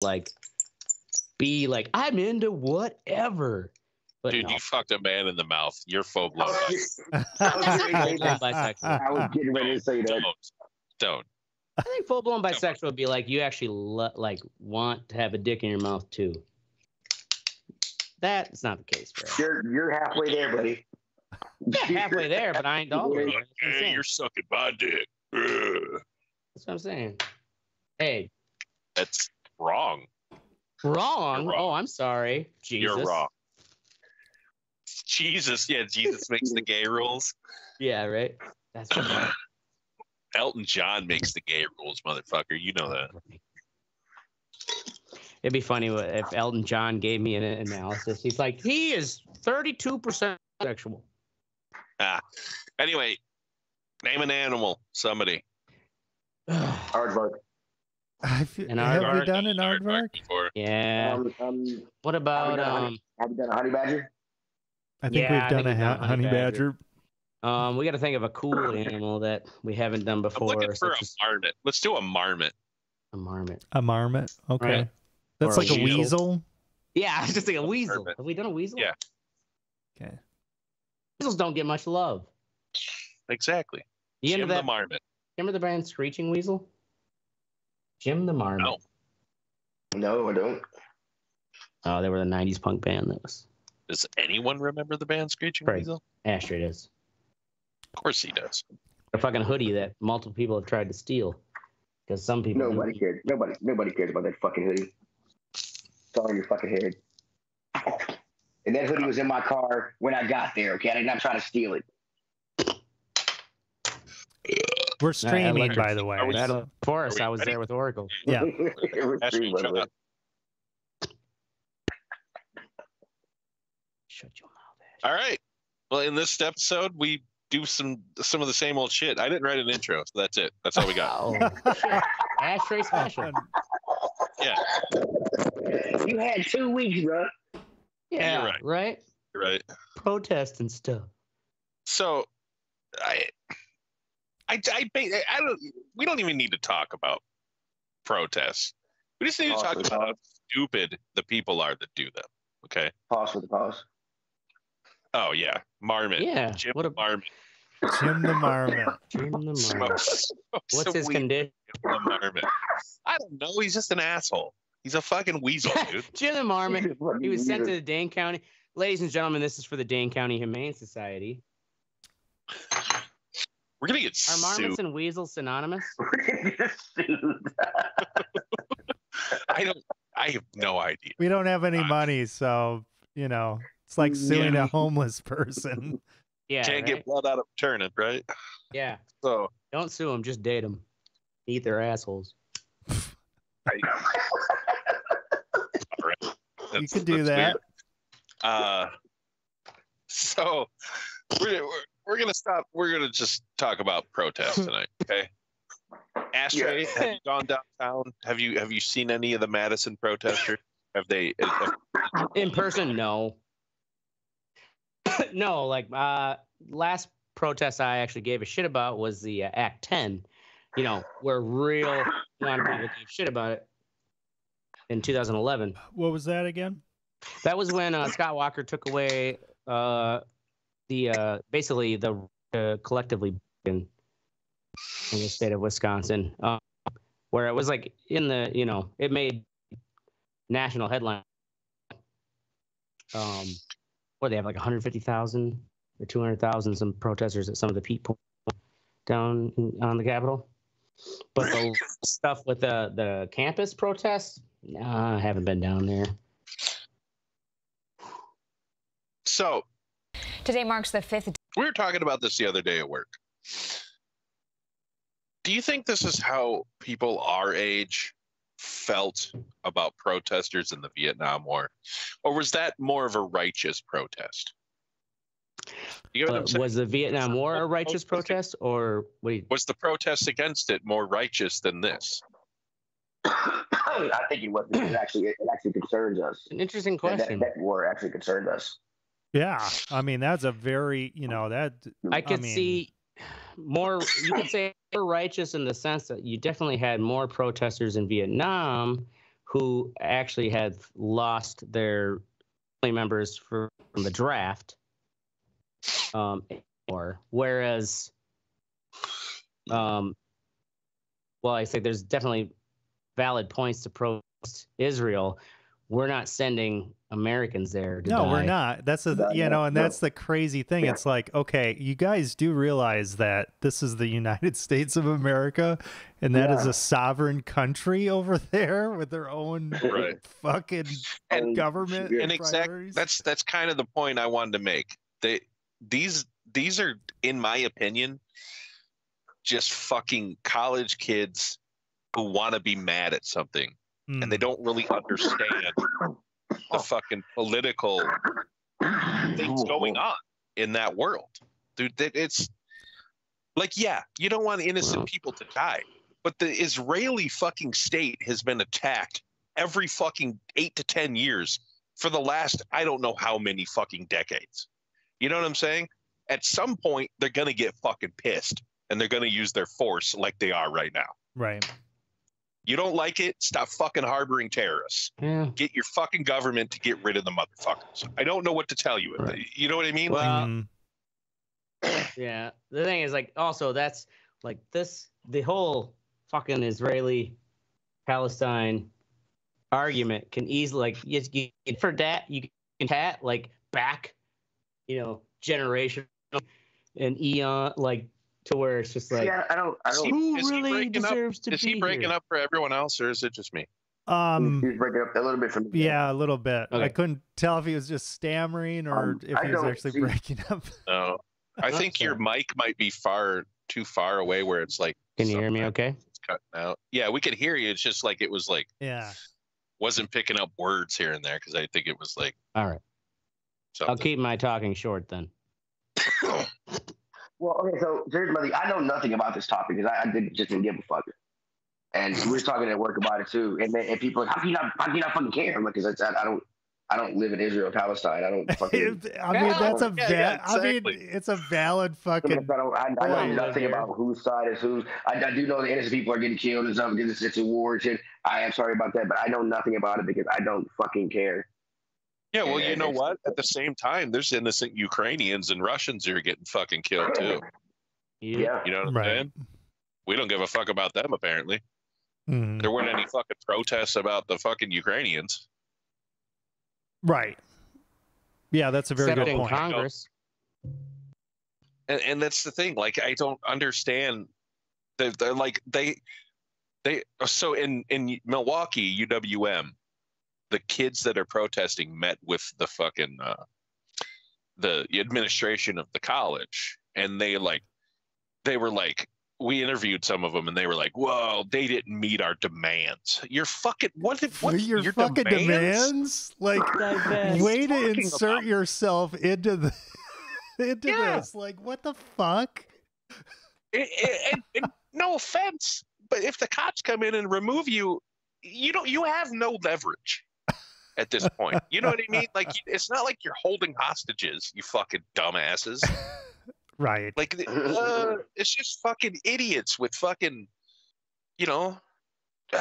like be like I'm into whatever. But Dude, no. you fucked a man in the mouth. You're full blown. Full-blown bisexual. I was getting ready to say that. Don't. I think full-blown bisexual would be like you actually like want to have a dick in your mouth too. That's not the case, bro. You're halfway there, buddy. Yeah, halfway there, but I ain't all the way there. Hey, you're sucking my dick. Ugh. That's what I'm saying. Hey, that's wrong. Wrong? Oh, I'm sorry. Jesus. You're wrong. Jesus, yeah, Jesus makes the gay rules. Yeah, right. That's right. Elton John makes the gay rules, motherfucker. You know that. It'd be funny if Elton John gave me an analysis. He's like, he is 32% sexual. Anyway, name an animal. Somebody. Aardvark. Have we done an aardvark? Yeah. What about have you done a honey badger? I think we've done a honey badger. We got to think of a cool animal that we haven't done before. I'm looking for a marmot. Let's do a marmot. A marmot. A marmot. Okay. Right. That's Or like a a weasel. Yeah, it's just like a weasel. Marmot. Have we done a weasel? Yeah. Okay. Weasels don't get much love. Exactly. You into Jim that? the Marmot. Remember the band Screeching Weasel? Jim the Marmot. No, I don't. Oh, they were the 90s punk band that was. Does anyone remember the band Screeching Right. Weasel? Ashtray does. Of course he does. A fucking hoodie that multiple people have tried to steal. Because some people. Nobody cares. Nobody cares about that fucking hoodie. It's all in your fucking head. And that hoodie was in my car when I got there. Okay, I did not try to steal it. We're streaming, by the way. For us, I was there with Oracle. Yeah. Ashley, shut up. Shut your mouth, Ash. All right. Well, in this episode, we do some of the same old shit. I didn't write an intro, so that's it. That's all we got. Oh, shit. Ashtray special. Yeah. You had 2 weeks, bro. Yeah, You're right. You're right. Protest and stuff. So, I don't. We don't even need to talk about protests. We just need to talk about how stupid the people are that do them. Okay. Pause for the pause. Oh yeah, Marmot. Yeah. Jim What a Marmot. Jim the Marmot. Jim the Marmot. Smokes What's his weed. condition? Jim the Marmot. I don't know. He's just an asshole. He's a fucking weasel, dude. Jim the Marmot. He was sent to the Dane County. Ladies and gentlemen, this is for the Dane County Humane Society. We're gonna get Are sued. marmots and weasels synonymous? I have no idea. We don't have any money, so it's like suing a homeless person. Yeah. Can't get blood out of a turnip, right? Yeah. So Don't sue them. Just date them. Eat their assholes. You can do that. Weird. So we're gonna stop. We're gonna just talk about protests tonight, okay? Ashtray, have you gone downtown? Have you seen any of the Madison protesters? Have they? In person? No. No. Like last protest I actually gave a shit about was the Act 10. Where real a lot of people gave shit about it in 2011. What was that again? That was when Scott Walker took away basically the collectively in the state of Wisconsin, where it was like in the it made national headline. What they have like 150,000 or 200,000 some protesters at some of the people down on the Capitol. But the stuff with the campus protests, nah, I haven't been down there. So today marks the 5th. We were talking about this the other day at work. Do you think this is how people our age felt about protesters in the Vietnam War? Or was that more of a righteous protest? You know what I'm saying? Was the Vietnam War a righteous protest, or was the protest against it more righteous than this? I think it was. It actually concerns us. An interesting question. That war actually concerned us. Yeah, I mean that's a very I could see more. You could say more righteous in the sense that you definitely had more protesters in Vietnam who actually had lost their family members from the draft. Or whereas, well, I think there's definitely valid points to protest Israel. We're not sending Americans there to die. We're not. That's and that's the crazy thing. It's like, okay, you guys do realize that this is the United States of America, and that is a sovereign country over there with their own fucking government and priorities. That's kind of the point I wanted to make. These are, in my opinion, just fucking college kids who want to be mad at something. And they don't really understand the fucking political things going on in that world. Dude, it's like, yeah, you don't want innocent people to die, but the Israeli fucking state has been attacked every fucking 8 to 10 years for the last, I don't know how many fucking decades. You know what I'm saying? At some point, they're going to get fucking pissed and they're going to use their force like they are right now. Right. You don't like it? Stop fucking harboring terrorists. Yeah. Get your fucking government to get rid of the motherfuckers. I don't know what to tell you. Right. You know what I mean? Well, yeah. The thing is, like, also that's like the whole fucking Israeli-Palestine argument can easily, like, for that you can like back, generation and eon, like, to where it's just like, yeah, I don't. Who really deserves to be Is he breaking here? up for everyone else, or is it just me? He's breaking up a little bit from me. Yeah, a little bit. Okay. I couldn't tell if he was just stammering or if he was actually breaking up. No, I think your mic might be too far away where it's like. Can you hear me? Okay. It's cutting out. Yeah, we could hear you. It's just like it was like. Yeah. Wasn't picking up words here and there because I think it was like. All right. Something. I'll keep my talking short then. Well, okay, so here's my thing. I know nothing about this topic because I didn't give a fuck. And we were talking at work about it too. And people are like, how can you not fucking care? I'm like, because I don't live in Israel, Palestine. I don't fucking. I mean, that's a exactly. I mean, it's a valid fucking. I know nothing about whose side is whose. I do know the innocent people are getting killed and stuff. It's a war and shit. I am sorry about that, but I know nothing about it because I don't fucking care. Yeah, well, you know what? At the same time, there's innocent Ukrainians and Russians who are getting fucking killed too. Yeah. You know what I'm saying? We don't give a fuck about them, apparently. There weren't any fucking protests about the fucking Ukrainians. Right. Yeah, that's a very Except good in point. Congress. And that's the thing. Like, I don't understand. They're like, so in Milwaukee, UWM, the kids that are protesting met with the fucking the administration of the college, and they were like, we interviewed some of them, and they were like, "Whoa, they didn't meet our demands." You're fucking what your fucking demands? Like, way to insert yourself into this. Like, what the fuck? And no offense, but if the cops come in and remove you, you have no leverage at this point. You know what I mean? Like, it's not like you're holding hostages, you fucking dumbasses. Right. Like, it's just fucking idiots with fucking, I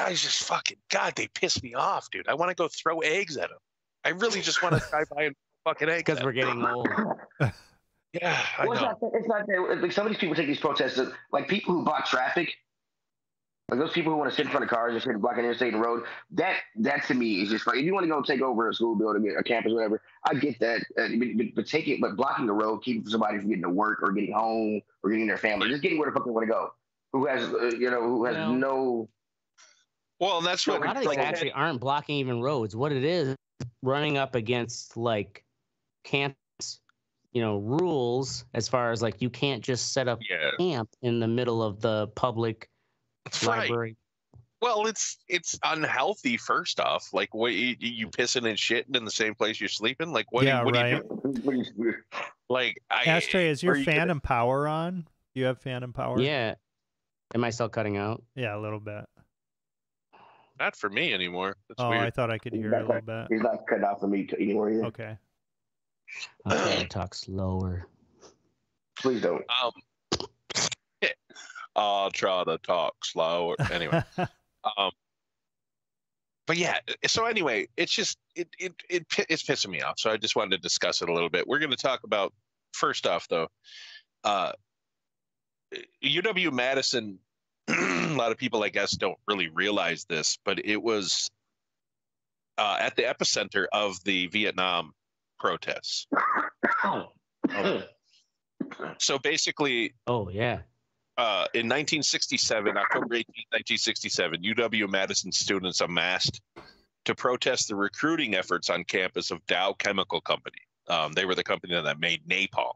just fucking, God, they piss me off, dude. I want to go throw eggs at them. I really just want to drive by and fucking eggs. Because we're getting old. Yeah, I know. It's not like some of these people take these protests, like people who block traffic. Like those people who want to sit in front of cars and sit and block an interstate and road, that to me is just like, if you want to go take over a school building, a campus, whatever, I get that. But blocking the road, keeping somebody from getting to work or getting home or getting their family, just getting where the fuck they want to go. Who has no. Well, and that's what a lot of these actually aren't blocking even roads. What it is, running up against like campus, rules as far as like you can't just set up camp in the middle of the public. Library. Right. Well, it's unhealthy. First off, like, what you pissing and shitting in the same place you're sleeping? Like, what? Yeah, what right. do you do? Like, Ashtray, is your Phantom Power on? Do you have Phantom Power? Yeah. Am I still cutting out? Yeah, a little bit. Not for me anymore. That's weird. I thought I could hear it a little bit. He's not cutting out for me anymore either. Okay. I'll try to talk slower. Please don't. I'll try to talk slower. Anyway, but yeah, so anyway, it's just it's pissing me off. So I just wanted to discuss it a little bit. We're going to talk about, first off though, UW Madison. A lot of people, I guess, don't really realize this, but it was at the epicenter of the Vietnam protests. So basically, oh yeah, in 1967, October 18, 1967, UW-Madison students amassed to protest the recruiting efforts on campus of Dow Chemical Company. They were the company that made napalm.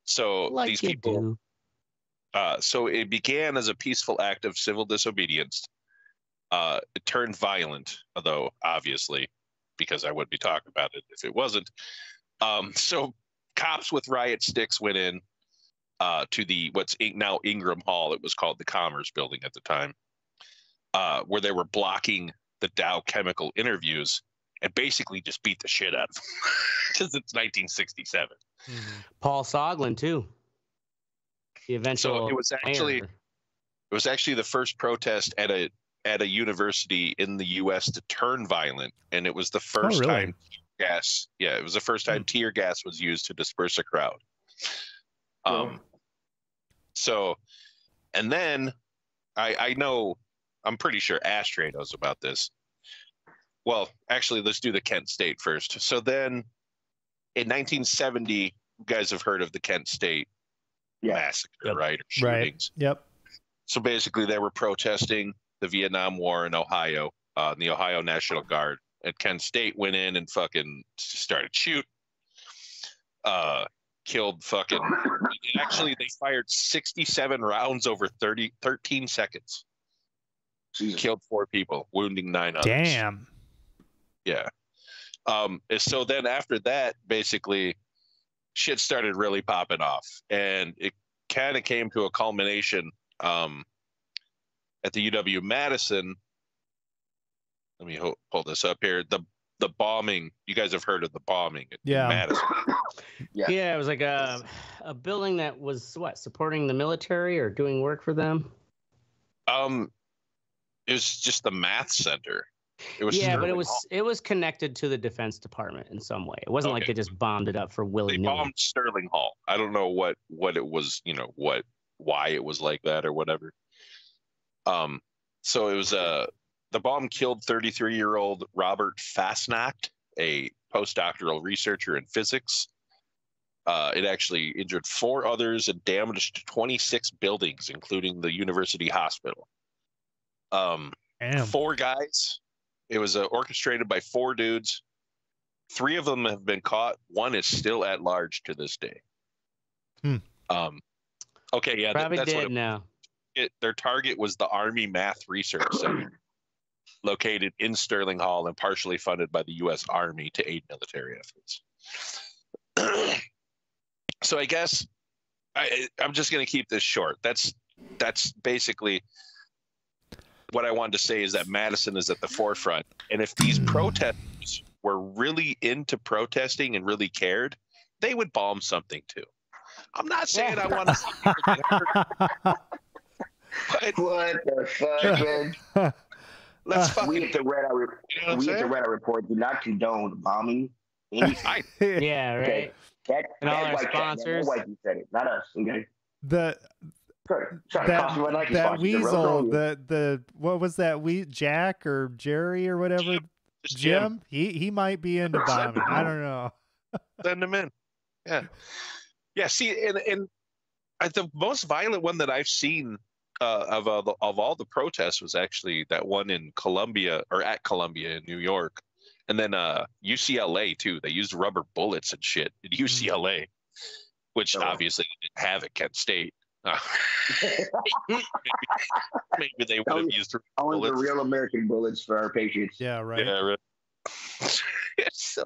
So like these you people. do. So it began as a peaceful act of civil disobedience. It turned violent, although obviously, because I wouldn't be talking about it if it wasn't. So cops with riot sticks went in to the what's now Ingram Hall. It was called the Commerce Building at the time, where they were blocking the Dow Chemical interviews and basically just beat the shit out of them because it's 1967. Mm-hmm. Paul Soglin too. The eventual. So it was actually mayor. the first protest at a university in the U.S. to turn violent, and it was the first time gas. Yeah, it was the first time tear gas was used to disperse a crowd. So, and then I know, I'm pretty sure Ashtray knows about this. Well, actually, let's do the Kent State first. So then, in 1970, you guys have heard of the Kent State massacre, right? Or shootings. Right. Yep. So basically, they were protesting the Vietnam War in Ohio. The Ohio National Guard at Kent State went in and fucking started shooting. Killed fucking. Actually, they fired 67 rounds over 13 seconds. Jesus. Killed 4 people, wounding 9 others. Damn. Yeah. So then after that, basically, shit started really popping off, and it kind of came to a culmination at the UW Madison. Let me pull this up here. The bombing. You guys have heard of the bombing at Madison? Yeah, it was like a building that was supporting the military or doing work for them. It was just the math center. It was but it was connected to the Defense Department in some way. It wasn't like they just bombed it up for willy-nilly. They bombed Sterling Hall. I don't know what it was, why it was like that or whatever. So it was the bomb killed 33-year-old Robert Fastnacht, a postdoctoral researcher in physics. It actually injured 4 others and damaged 26 buildings, including the university hospital. 4 guys. It was orchestrated by 4 dudes. 3 of them have been caught. 1 is still at large to this day. Okay, yeah, probably that's dead what now. Their target was the Army Math Research Center, located in Sterling Hall and partially funded by the U.S. Army to aid military efforts. So I guess I'm just going to keep this short. That's basically what I wanted to say, is that Madison is at the forefront. And if these protesters were really into protesting and really cared, they would bomb something too. I'm not saying I want to see people get hurt. But what the fuck, man? Let's fucking. We at the Red Eye Report do not condone bombing. Yeah, right. Okay. And all our sponsors. White said it, not us. Okay. That weasel, the what was that? Jack or Jerry or whatever. Jim. He might be into bombing. I don't know. Send him in. Yeah. See, and the most violent one that I've seen of all the protests was actually that one in Columbia, or at Columbia in New York, and then UCLA too. They used rubber bullets and shit at UCLA, which obviously didn't have at Kent State. Maybe they would have used only the real American bullets for our patriots. Yeah, right. Yeah, right. So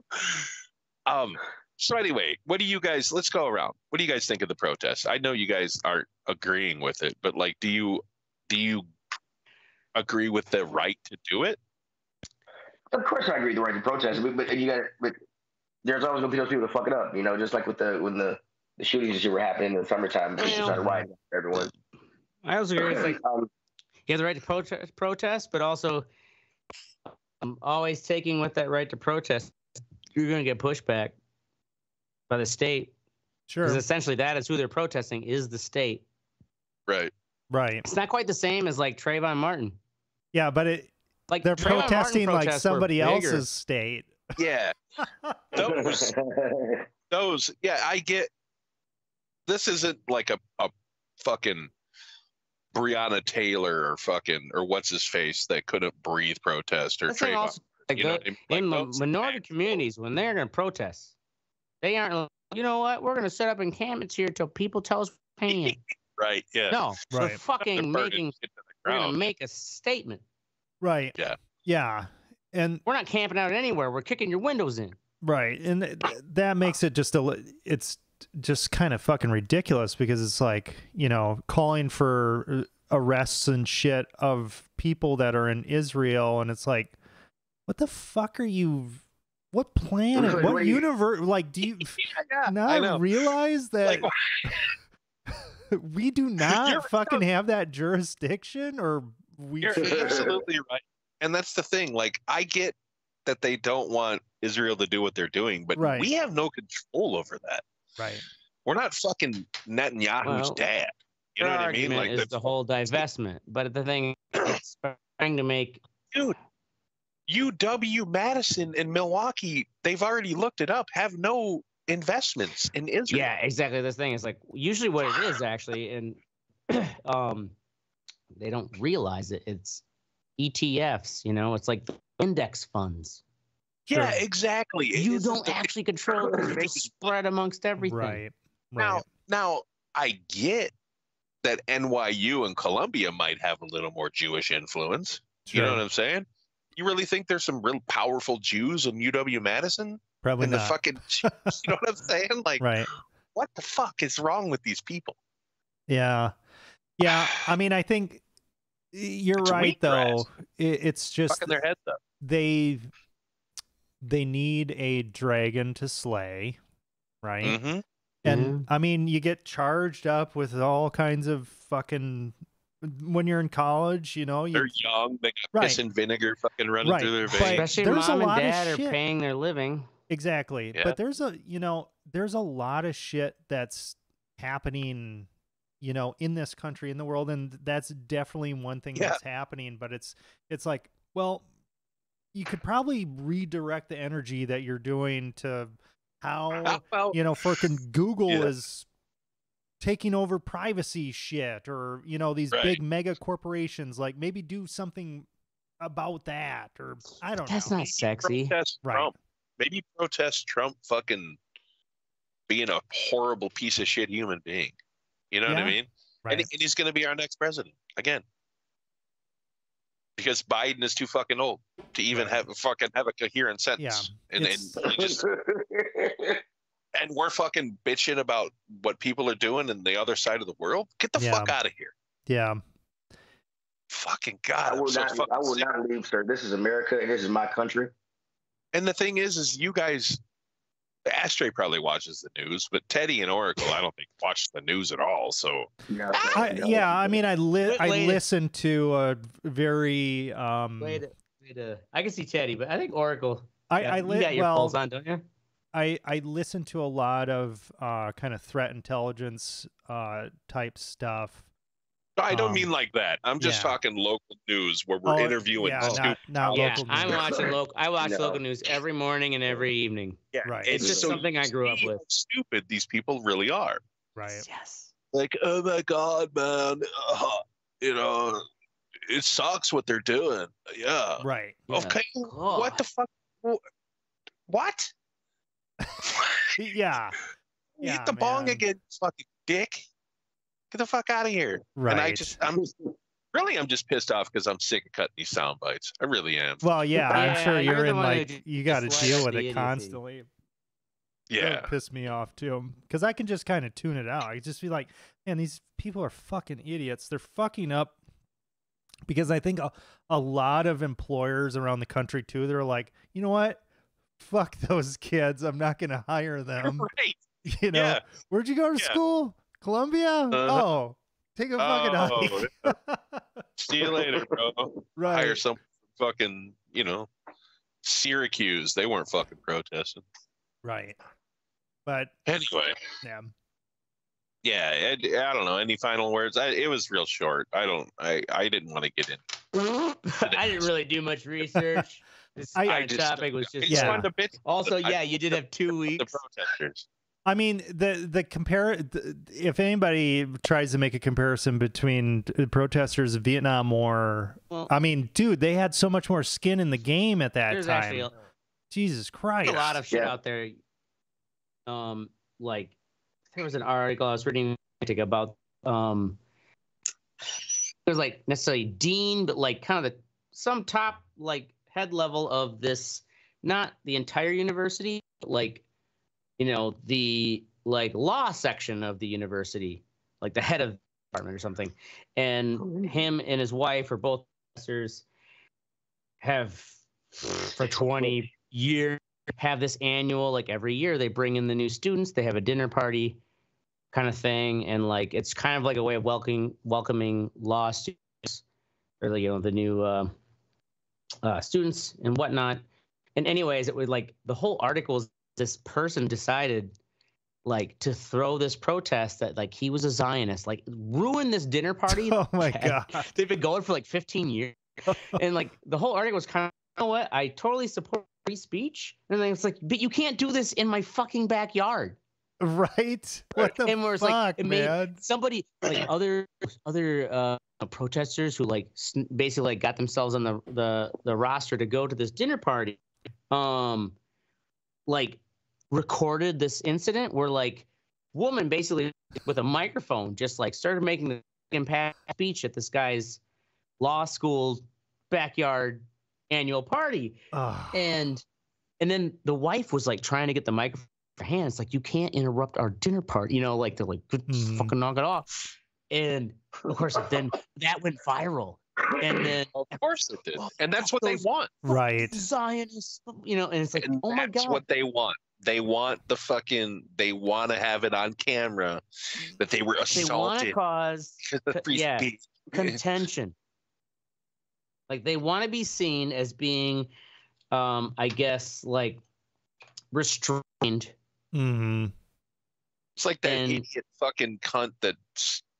anyway, what do you guys? Let's go around. What do you guys think of the protest? I know you guys aren't agreeing with it, but like, do you agree with the right to do it? Of course, I agree with the right to protest, but there's always gonna be those people to fuck it up. Just like when the shootings that were happening in the summertime, people started rioting everyone. I also agree. It's like you have the right to protest, but also always taking with that right to protest, you're going to get pushback by the state. Sure. Because essentially that is who they're protesting, is the state. Right. Right. It's not quite the same as like Trayvon Martin. Yeah, but they're Trayvon protesting Martin like protests were somebody bigger. else's state. Yeah. Those, yeah, I get. This isn't like a fucking Breonna Taylor or what's his face that couldn't breathe protest or That's not Trayvon. also, like, You know what I mean? in Like, the those minority actual- communities, when they're going to protest, they aren't like, you know what, we're going to set up encampments here till people tell us we're paying. Right. Yeah. No, we're Right. fucking They're making, burning shit to the we're going ground. to make a statement. Right. Yeah. Yeah. And We're not camping out anywhere. We're kicking your windows in. right. And that makes it it's just kind of fucking ridiculous because it's like, calling for arrests and shit of people that are in Israel. And it's like, what the fuck are you, what planet, what universe, like, do you I know. not realize that we do not You're fucking have that jurisdiction, or we You're absolutely right. And that's the thing. Like, I get that they don't want Israel to do what they're doing, but Right. we have no control over that. right. We're not fucking Netanyahu's Well, dad. You know Their what I mean? argument Like, is the whole divestment. But the thing is, trying to make dude, UW-Madison in Milwaukee, they've already looked it up, have no investments in Israel. Yeah, exactly. This thing is like usually what it is actually, and they don't realize it. It's ETFs. It's like index funds. Yeah, Sure. exactly. You don't actually control it because it's just spread amongst everything. Right. Right. Now, I get that NYU and Columbia might have a little more Jewish influence. You know Sure. what I'm saying? You really think there's some real powerful Jews in UW-Madison? Probably In the not. fucking, you know what I'm saying? Like, Right. what the fuck is wrong with these people? Yeah. Yeah. I mean, I think you're It's right, wheatgrass. though. It's just Fucking their heads up. they need a dragon to slay, right? Mm-hmm. And I mean, you get charged up with all kinds of fucking when you're in college, They're young. They got Right. piss and vinegar fucking running Right. through their But- veins. Especially There's a mom and lot of dad are shit. paying their living. exactly. Yeah. But there's a lot of shit that's happening, in this country, in the world, and that's definitely one thing Yeah. that's happening. But it's like, well, you could probably redirect the energy that you're doing to how Well, freaking Google Yeah. is taking over privacy shit, or these Right. big mega corporations. Like, maybe do something about that, or I don't That's know. not sexy. protest Right. Trump. Maybe protest Trump fucking being a horrible piece of shit human being. You know what I Yeah. mean? Right. And he's going to be our next president again. Because Biden is too fucking old to even Right. have a coherent sentence. And It's- he just, and we're fucking bitching about what people are doing in the other side of the world. Get the Yeah. fuck out of here. Yeah. Fucking God. I I'm will so not. fucking I will sick. not leave, sir. This is America, and this is my country. And the thing is you guys, Ashtray probably watches the news, but Teddy and Oracle, I don't think watch the news at all. So No, Yeah. I mean, I Wait. listen to a very Wait a, I can see Teddy, but I think Oracle. I you li- got your well, pulse on, don't you? I listen to a lot of kind of threat intelligence type stuff. I don't mean like that. I'm just yeah. talking local news where we're interviewing. Yeah, stupid not Yeah, local I'm news. watching local. I watch No. local news every morning and every evening. Yeah, Right. It's just so something I grew up see with. how stupid these people really are. Right. Yes. Like, oh my God, man. It sucks what they're doing. Yeah. Right. Yeah. Okay. What the fuck? What? Yeah. Hit the bong man. again, fucking dick. Get the fuck out of here. Right. And I'm just pissed off because I'm sick of cutting these sound bites. I really am. Well, yeah, I'm Yeah, sure you're you're the in one who like you got to just deal likes with the it idiocy. constantly. That Yeah. would piss me off too, because I can just kind of tune it out. I just be like, man, these people are fucking idiots. They're fucking up. Because I think a lot of employers around the country too, they're like, you know what? Fuck those kids. I'm not going to hire them. Right. Yeah. Where'd you go to Yeah. school? Columbia? Oh, take a fucking hike. See you later, bro. Right. Hire some fucking Syracuse, they weren't fucking protesting. Right. But anyway, yeah, I don't know. Any final words? It was real short. I didn't want to get in. I didn't really do much research. This topic was just Also, you did have 2 weeks. The protesters. I mean, if anybody tries to make a comparison between protesters of Vietnam War, I mean, dude, they had so much more skin in the game at that time. Actually Jesus Christ. A lot of shit out there. Like, there was an article I was reading about, there's like necessarily dean, but like kind of some top like head level of this, not the entire university, but like, the like law section of the university, like the head of the department or something. And him and his wife are both professors, have for 20 years, have this annual, like every year they bring in the new students, they have a dinner party kind of thing. And like, it's kind of like a way of welcoming law students, or the new students and whatnot. And anyways, it was like the whole article is, this person decided like to throw this protest that like he was a Zionist, like ruin this dinner party. Oh my God. They've been going for like 15 years. And like the whole article was kind of, you know what? I totally support free speech. And then it's like, but you can't do this in my fucking backyard. Right? What the and fuck, like, it man? made somebody like other protesters who like basically like got themselves on the roster to go to this dinner party, like recorded this incident where like woman basically with a microphone just like started making the impact speech at this guy's law school backyard annual party. And then the wife was like trying to get the microphone in her hands, like, you can't interrupt our dinner party, like they're like fucking knock it off. And of course then that went viral. And then of course it did. And that's what they want. Right. Zionists, and it's like, and oh my God. That's what they want. They want they want to have it on camera that they were assaulted. They want to cause speech. Contention. Like they want to be seen as being, I guess, like restrained. Mm-hmm. It's like that idiot fucking cunt that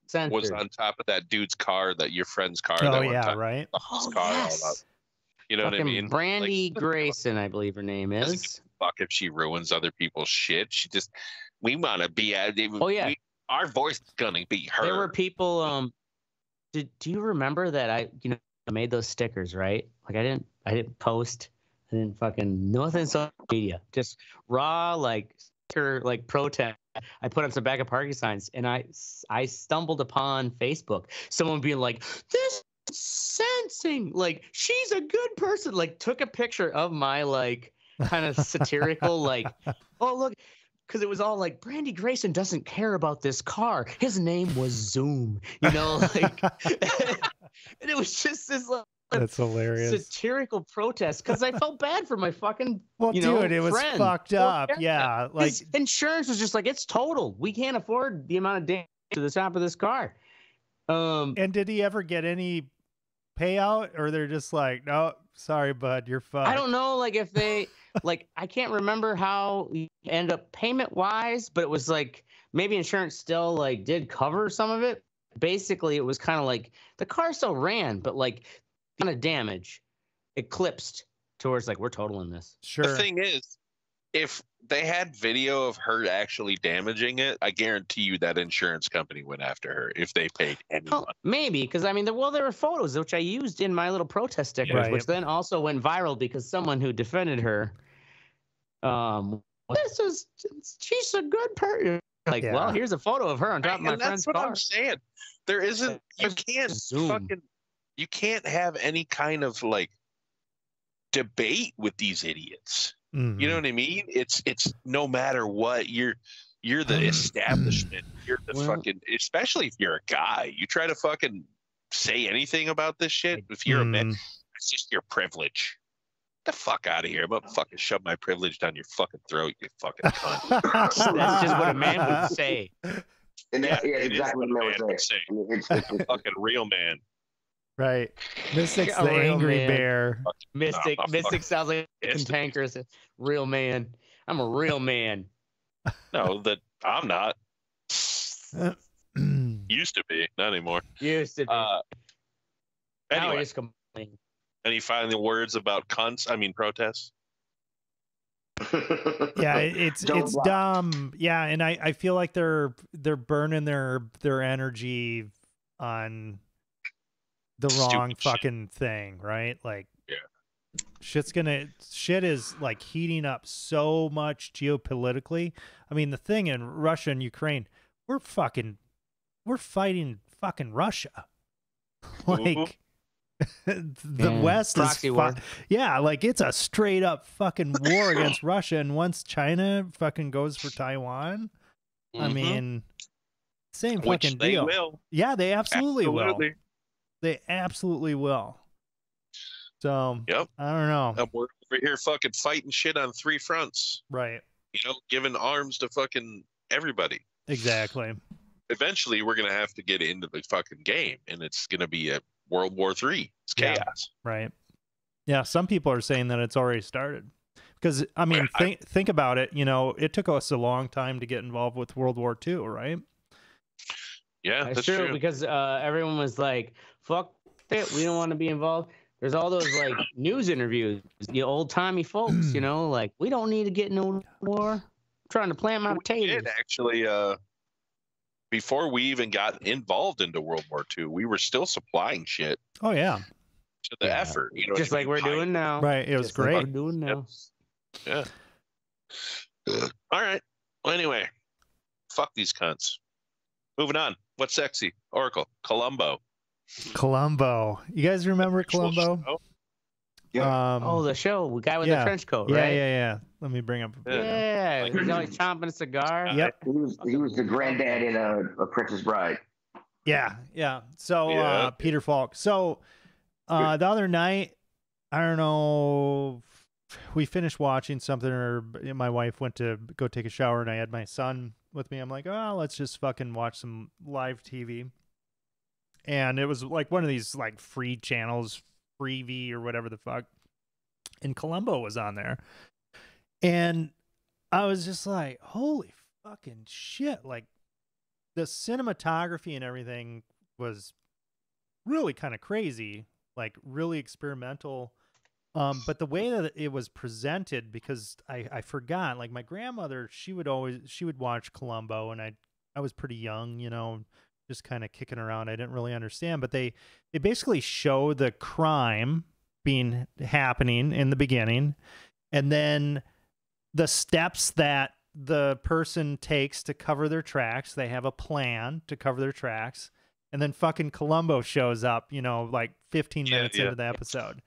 censored. Was on top of that dude's car, that your friend's car. Oh, yeah, right. Yes. You know what I mean? Brandy Grayson, I believe her name is. Fuck if she ruins other people's shit. We want to be at. Our voice is gonna be heard. There were people. Do you remember that I made those stickers, right? Like I didn't post. I didn't fucking nothing social media. Just raw like sticker like protest. I put on some backup parking signs, and I stumbled upon Facebook. Someone being like, "This is sensing, like she's a good person." Like took a picture of my like kind of satirical like, oh look, because it was all like Brandy Grayson doesn't care about this car. His name was Zoom, like, and it was just this like. That's hilarious. Satirical protest because I felt bad for my fucking dude, it was friend. fucked up. Yeah, like his insurance was just like, it's totaled. We can't afford the amount of damage to the top of this car. And did he ever get any payout, or they're just like, no, sorry, bud, you're fucked? I don't know, like if they like, I can't remember how you end up payment wise, but it was like maybe insurance still like did cover some of it. Basically, it was kind of like the car still ran, but like. Kind of damage eclipsed towards like we're totaling this. Sure. The thing is, if they had video of her actually damaging it, I guarantee you that insurance company went after her if they paid anyone. Well, maybe because I mean, there were photos which I used in my little protest stickers, which then also went viral because someone who defended her, she's a good person. Like, well, here's a photo of her on top of my friend's car. That's what I'm saying. There isn't. You can't fucking. You can't have any kind of like debate with these idiots. Mm-hmm. You know what I mean? It's no matter what, you're the establishment. You're the fucking, especially if you're a guy, you try to fucking say anything about this shit. If you're a man, it's just your privilege. Get the fuck out of here. I'm gonna fucking shove my privilege down your fucking throat, you fucking cunt. That's just what a man would say. And exactly what a man would say. It's a fucking real man. Right. Mystic's A the real angry man. bear. Mystic sounds like a cantankerous real man. I'm a real man. No, that I'm not. Used to be, not anymore. Used to be. Now I Anyway, just complain. any final words about cunts? I mean, protests? Yeah, it's block. dumb. Yeah, and I feel like they're burning their energy on the wrong Stupid shit. fucking thing, right? Like, Yeah. shit is like heating up so much geopolitically. I mean, the thing in Russia and Ukraine, we're fighting fucking Russia. Like, the West Proxy is war. yeah, like it's a straight up fucking war against Russia, and once China fucking goes for Taiwan, I mean, same Which fucking they deal. will. Yeah, they absolutely will. Absolutely. They absolutely will. So, Yep. I don't know. And we're over here fucking fighting shit on 3 fronts. Right. You know, giving arms to fucking everybody. Exactly. Eventually, we're gonna have to get into the fucking game, and it's gonna be a World War III. It's Yeah. chaos. Right. Yeah, some people are saying that it's already started. Because, I mean, think about it. You know, it took us a long time to get involved with World War II, right? Yeah, That's that's true, true. because everyone was like, "Fuck it, we don't want to be involved." There's all those like news interviews, the old timey folks, you know, like we don't need to get in no war. I'm trying to plant my We potatoes. did actually. Before we even got involved into World War II, we were still supplying shit Oh, yeah. to the effort. You know, Just like we're doing now. Right. It was Just like great. we're doing now. Yeah. All right. Well, anyway, fuck these cunts. Moving on. What's sexy? Oracle. Columbo. Columbo. You guys remember Columbo? Oh, the show, the guy with yeah. the trench coat, Yeah, right? yeah. Let me bring up. Yeah, he's always chomping a cigar. Yep. He was the granddad in a Princess Bride. Yeah, yeah. So Yeah. Peter Falk. So the other night, I don't know, we finished watching something, or my wife went to go take a shower, and I had my son with me. I'm like, oh, let's just fucking watch some live TV. And it was like one of these like free channels, Freevee or whatever the fuck. And Columbo was on there. And I was just like, holy fucking shit. Like, the cinematography and everything was really kind of crazy, like really experimental. But the way that it was presented, because I forgot, like my grandmother, she would watch Columbo, and I was pretty young, you know, just kind of kicking around. I didn't really understand, but they basically show the crime happening in the beginning, and then the steps that the person takes to cover their tracks. They have a plan to cover their tracks, and then fucking Columbo shows up, you know, like 15 minutes into the episode.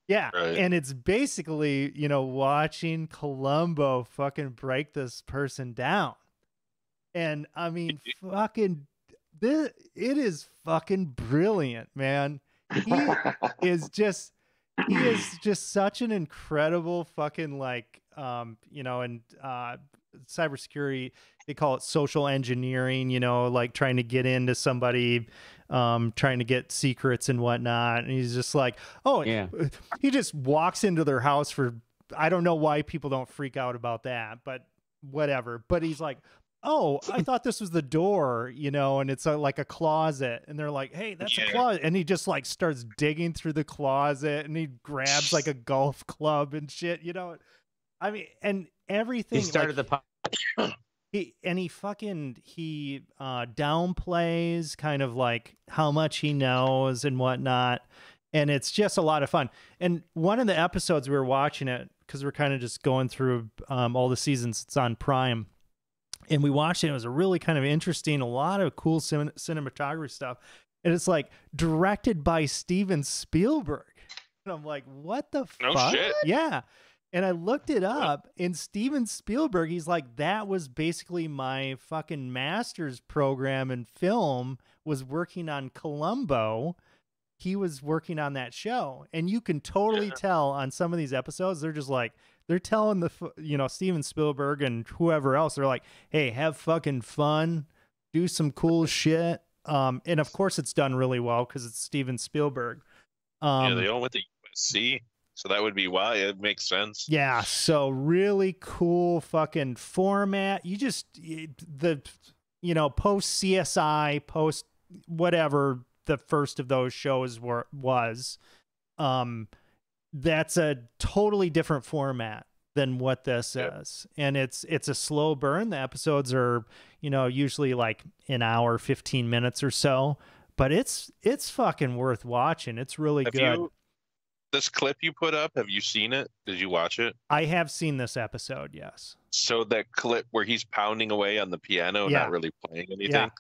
Yeah, Right. and it's basically, you know, watching Columbo fucking break this person down. And I mean, fucking, it is fucking brilliant, man. He is just such an incredible fucking, like, you know, and cybersecurity, they call it social engineering, you know, like trying to get into somebody, trying to get secrets and whatnot. And he's just like, oh, yeah, he just walks into their house for, I don't know why people don't freak out about that, but whatever. But he's like, oh, I thought this was the door, you know, and it's like a closet. And they're like, hey, that's a closet. And he just like starts digging through the closet, and he grabs like a golf club and shit, you know. I mean, and everything. He started like, he downplays kind of like how much he knows and whatnot. And it's just a lot of fun. And one of the episodes we were watching it, because we're kind of just going through all the seasons, it's on Prime. And we watched it. It was a really kind of interesting, a lot of cool cinematography stuff. And it's like directed by Steven Spielberg. And I'm like, what the fuck? Shit. Yeah. And I looked it up, and Steven Spielberg, he's like, that was basically my fucking master's program in film, was working on Columbo. He was working on that show. And you can totally tell on some of these episodes, they're just like, they're telling Steven Spielberg and whoever else, they're like, hey, have fucking fun, do some cool shit, And of course it's done really well because it's Steven Spielberg. Yeah, they all went to USC, so that would be why. It makes sense. Yeah, so really cool fucking format. You just post CSI, post whatever the first of those shows was. That's a totally different format than what this is, and it's a slow burn. The episodes are usually like an hour, 15 minutes or so, but it's fucking worth watching. It's really good. This clip you put up, have you seen it? Did you watch it? I have seen this episode, yes. So that clip where he's pounding away on the piano, not really playing anything.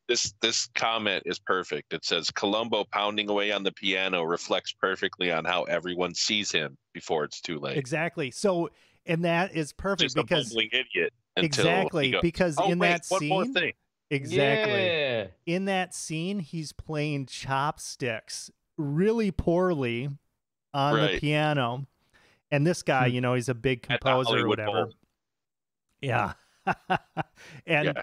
This comment is perfect. It says Columbo pounding away on the piano reflects perfectly on how everyone sees him before it's too late. Exactly. So, and that is perfect just because a bumbling idiot. Exactly, because in that scene, one more thing. Exactly. In that scene, he's playing chopsticks really poorly on the piano. And this guy, he's a big composer or whatever. Bowl. Yeah. And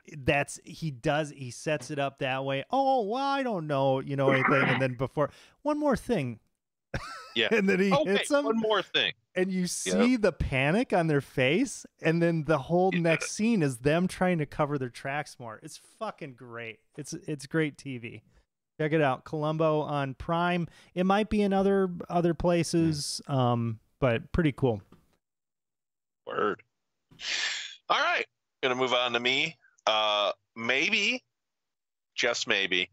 he sets it up that way. Oh, well, I don't know, anything. And then one more thing. Yeah. And then he hits him. One more thing. And you see the panic on their face. And then the whole next scene is them trying to cover their tracks more. It's fucking great. It's great TV. Check it out. Columbo on Prime. It might be in other places, but pretty cool. Word. All right. Gonna move on to me. Maybe, just maybe,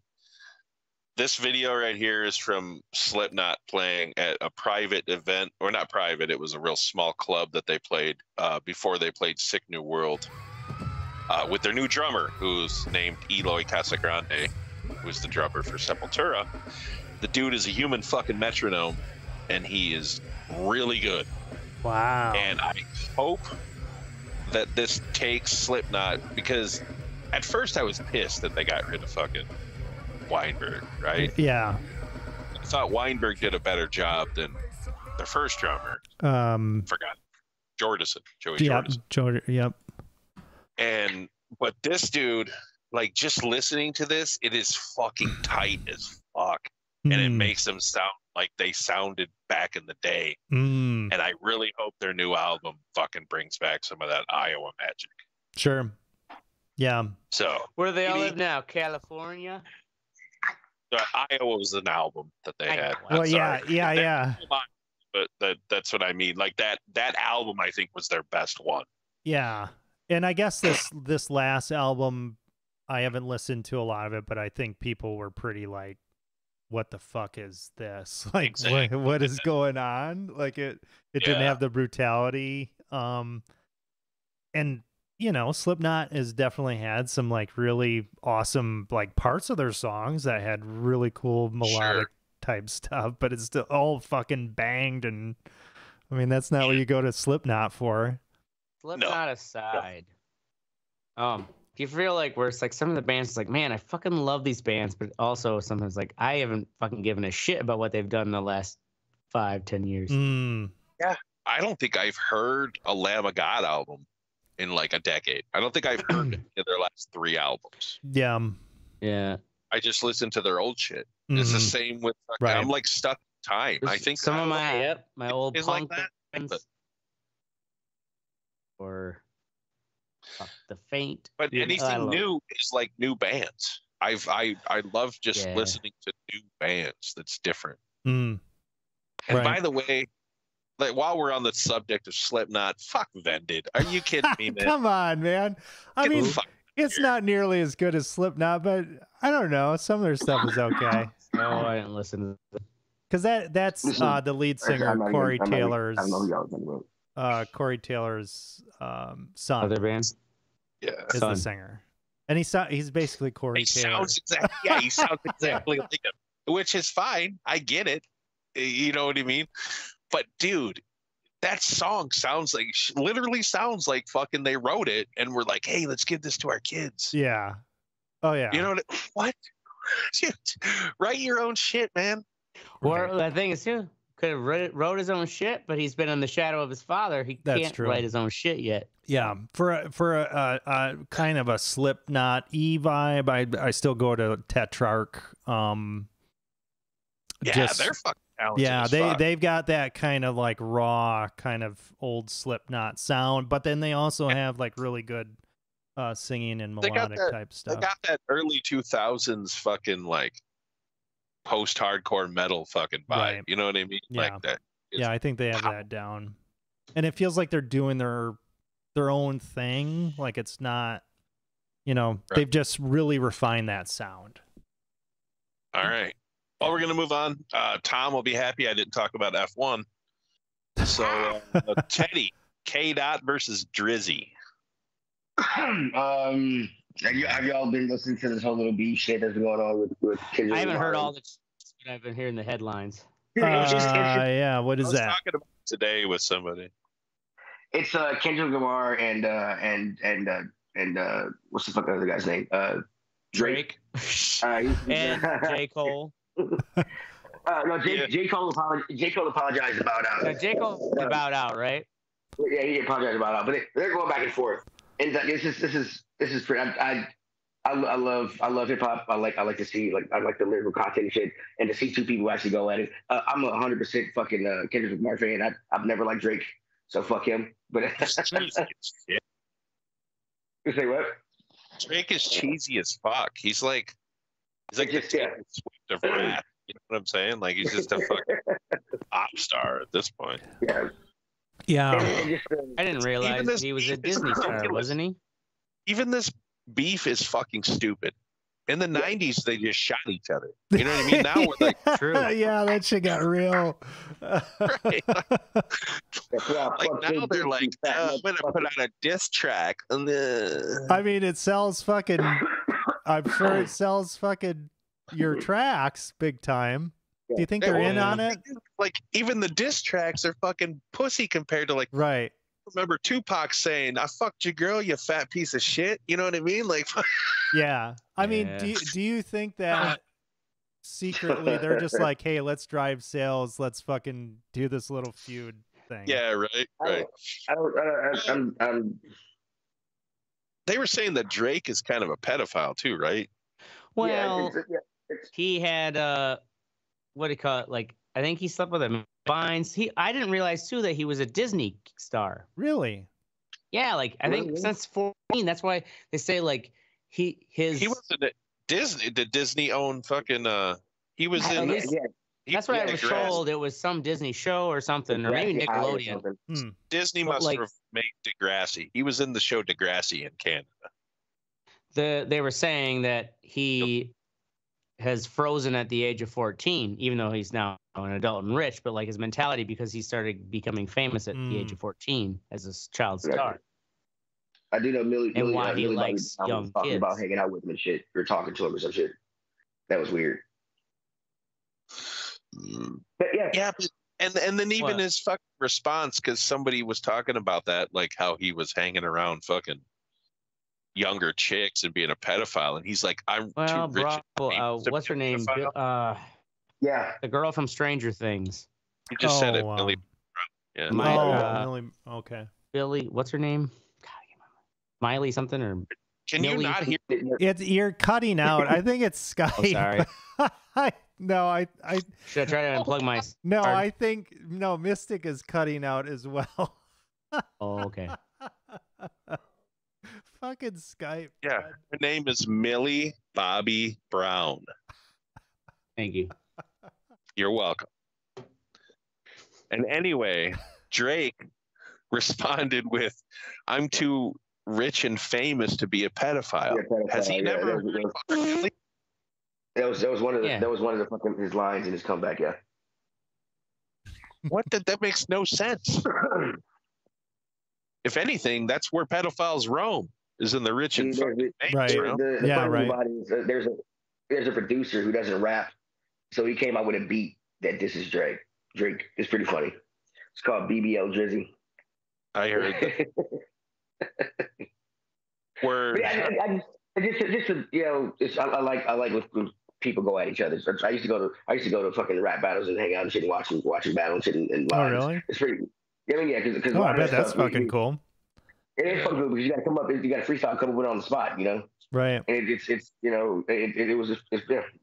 this video right here is from Slipknot playing at a private event, or not private, it was a real small club that they played before they played Sick New World with their new drummer, who's named Eloy Casagrande, who's the drummer for Sepultura. The dude is a human fucking metronome, and he is really good. Wow. And I hope that this takes Slipknot, because at first I was pissed that they got rid of fucking Weinberg, right? Yeah. I thought Weinberg did a better job than their first drummer. Forgot. Joey Jordison. Yep. But this dude, like, just listening to this, it is fucking tight as fuck. And it makes them sound like they sounded back in the day. And I really hope their new album fucking brings back some of that Iowa magic. Sure. Yeah. So where do they all live now? California? Iowa was an album that they had. Well, yeah. But that's what I mean. Like that album, I think, was their best one. Yeah. And I guess this last album, I haven't listened to a lot of it, but I think people were pretty like, what the fuck is this? Like, exactly. what is going on? Like, it didn't have the brutality. And Slipknot has definitely had some like really awesome like parts of their songs that had really cool melodic type stuff, but it's still all fucking banged. And I mean, that's not what you go to Slipknot for. Slipknot aside, do you feel like where it's like some of the bands, it's like, man, I fucking love these bands, but also sometimes like I haven't fucking given a shit about what they've done in the last 5-10 years. Yeah, I don't think I've heard a Lamb of God album in like a decade. I don't think I've heard any of their last 3 albums. Yeah. I just listen to their old shit. It's the same with I'm like stuck in time. I think some of my old punk like bands or the Faint. But anything new is like new bands. I love just listening to new bands that's different. And by the way, like, while we're on the subject of Slipknot, fuck Vended. Are you kidding me, man? Come on, man. I mean, it's not nearly as good as Slipknot, but I don't know. Some of their stuff is okay. No, I didn't listen to it. Because that's the lead singer, Corey Taylor's. I don't know who y'all talking about. Corey Taylor's son. Other bands? Yeah. Is the singer. And he's basically Corey Taylor. He sounds exactly like him, which is fine. I get it. You know what I mean? But dude, that song literally sounds like fucking they wrote it and we're like, hey, let's give this to our kids. Yeah. Oh yeah. You know what? Dude, write your own shit, man. Or the thing is too, could have wrote his own shit, but he's been in the shadow of his father. He can't write his own shit yet. Yeah, for a kind of a Slipknot vibe, I still go to Tetrarch. They're fucking talented. Yeah, they've got that kind of like raw, kind of old Slipknot sound, but then they also have like really good singing and melodic type stuff. They got that early 2000s fucking like post-hardcore metal fucking vibe. Right. You know what I mean? Yeah. Like that. Yeah, I think they have that down, and it feels like they're doing their own thing. Like it's not, they've just really refined that sound. All right. Well, we're gonna move on. Tom will be happy I didn't talk about F1. So Teddy, K-Dot versus Drizzy. Have y'all been listening to this whole little beef shit that's going on with Kendrick? I haven't heard all the, but I've been hearing the headlines. Yeah, what is that? I was talking about it today with somebody. It's Kendrick Lamar and what's the fuck other guy's name? Drake. And J. Cole. No, J. Cole apologized about J. Cole bowed out, right? Yeah, he apologized about out, but they're going back and forth. And this is pretty. I love hip hop. I like to see I like the lyrical content and shit, and to see two people actually go at it. I'm 100% fucking Kendrick Lamar fan. I've never liked Drake, so fuck him. But you say what? Drake is cheesy as fuck. He's like the Taylor Swift of rap. You know what I'm saying? Like he's just a fucking pop star at this point. Yeah. I didn't realize he was a Disney star, wasn't he? Even this beef is fucking stupid. In the 90s, they just shot each other. You know what I mean? Now we're like, true. Yeah, that shit got real. Right? Like now they're like, I'm gonna put out a diss track. I mean, it sells fucking. I'm sure it sells fucking your tracks big time. Do you think they're in on it? Like even the diss tracks are fucking pussy compared to like. Right. Remember Tupac saying, "I fucked your girl, you fat piece of shit." You know what I mean? Like. Yeah. I mean, do you think that secretly they're just like, hey, let's drive sales, let's fucking do this little feud thing? Yeah. Right. They were saying that Drake is kind of a pedophile too, right? Well, he had what do you call it? Like, I think he slept with a Vines. I didn't realize too that he was a Disney star. Really? Yeah, like I think since 14. That's why they say like he wasn't at Disney. Did Disney own fucking? He was in. That's what I was told. It was some Disney show or something, or maybe Nickelodeon. Disney must have made Degrassi. He was in the show Degrassi in Canada. They were saying that he has frozen at the age of 14, even though he's now an adult and rich, but like his mentality, because he started becoming famous at the age of 14 as a child star. I do know Millie why he likes young talking kids. about hanging out with him and shit, or talking to him or some shit. That was weird. But and then even his fucking response, because somebody was talking about that, like how he was hanging around fucking younger chicks and being a pedophile, and he's like, I'm too rich. What's her name? The girl from Stranger Things. You just said it, Millie. Yeah. Millie. Okay. Billy. What's her name? God, Miley something or? Can you not hear? You're cutting out. I think it's Skype. Oh, sorry. I should I try to unplug my? No, I think Mystic is cutting out as well. Oh, okay. Fucking Skype. Yeah, her name is Millie Bobby Brown. Thank you. You're welcome. And anyway, Drake responded with, "I'm too rich and famous to be a pedophile." Has he never? That was one of the fucking his lines in his comeback. Yeah. What? That makes no sense. If anything, that's where pedophiles roam. Is in the rich and famous. Right. There's a producer who doesn't rap, so he came out with a beat that this is Drake. Drake is pretty funny. It's called BBL Drizzy. I heard that. Word. I like people go at each other. So I used to go to fucking rap battles and hang out and shit and watching battles and shit and live. Oh, really? It's pretty. Yeah, because I bet that's fucking cool. It is fucking cool because you got to come up, you got to freestyle, come up with it on the spot, you know. Right. And it's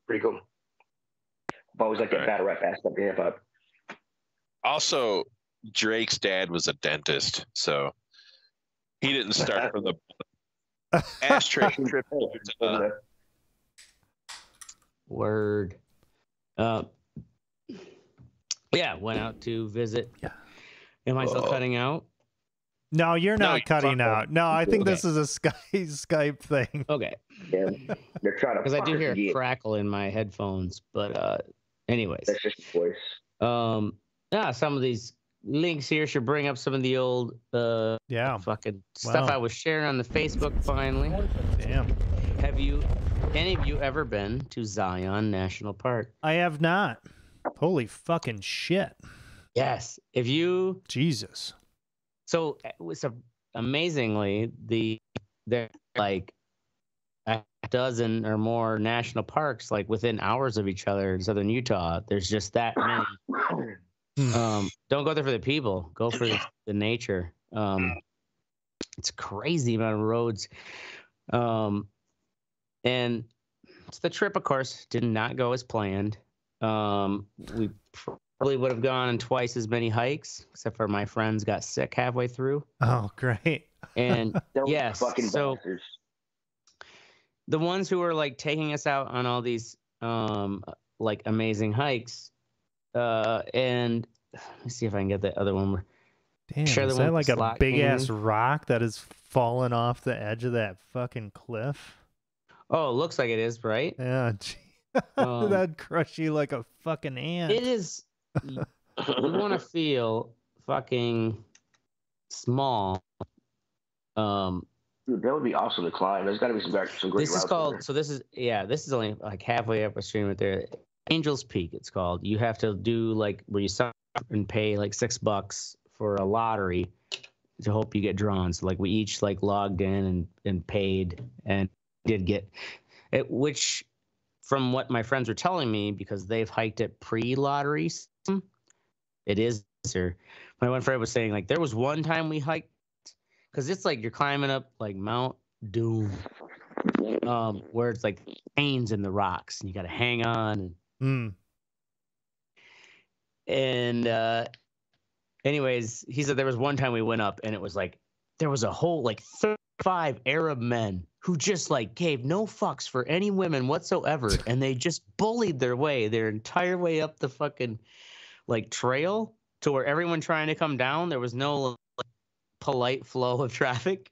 pretty cool. I've always liked that battle rap aspect of hip hop. Also, Drake's dad was a dentist, so he didn't start from the ashtray trip. Word. Yeah, went out to visit. Yeah. Am I still cutting out? No, you're not cutting out. No, I think Okay. this is a Skype thing. Okay. Yeah, they're trying to. Because I do hear a crackle in my headphones, but anyways. That's just the voice. Yeah, some of these links here should bring up some of the old fucking stuff I was sharing on the Facebook finally. Damn. Have any of you ever been to Zion National Park? I have not. Holy fucking shit. Yes. If you Jesus. So it was amazingly there like a dozen or more national parks like within hours of each other in southern Utah. There's just that many. Don't go there for the people. Go for the nature. It's a crazy amount of roads. And the trip, of course, did not go as planned. We probably would have gone on twice as many hikes, except for my friends got sick halfway through. Oh, great. And yes, so bastards. the ones who were like taking us out on all these like amazing hikes, and let me see if I can get the other one. Damn, Sure, is that like a big ass rock that is falling off the edge of that fucking cliff? Oh, it looks like it is, right? Yeah, that'd crush you like a fucking ant. It is. You want to feel fucking small. Dude, that would be awesome to climb. There's got to be some great This is routes called. there. So this is only like halfway up a stream right there. Angel's Peak. It's called. You have to do like where you sign up and pay like $6 for a lottery to hope you get drawn. So like we each like logged in and paid and did get it, which from what my friends were telling me, because they've hiked it pre-lottery, it is. Sir, my one friend was saying like there was one time we hiked because it's like you're climbing up like Mount Doom, where it's like chains in the rocks and you got to hang on and anyways, he said there was one time we went up and it was like there was a whole like 35 Arab men who just like gave no fucks for any women whatsoever, and they just bullied their entire way up the fucking like trail to where everyone trying to come down, there was no like, polite flow of traffic.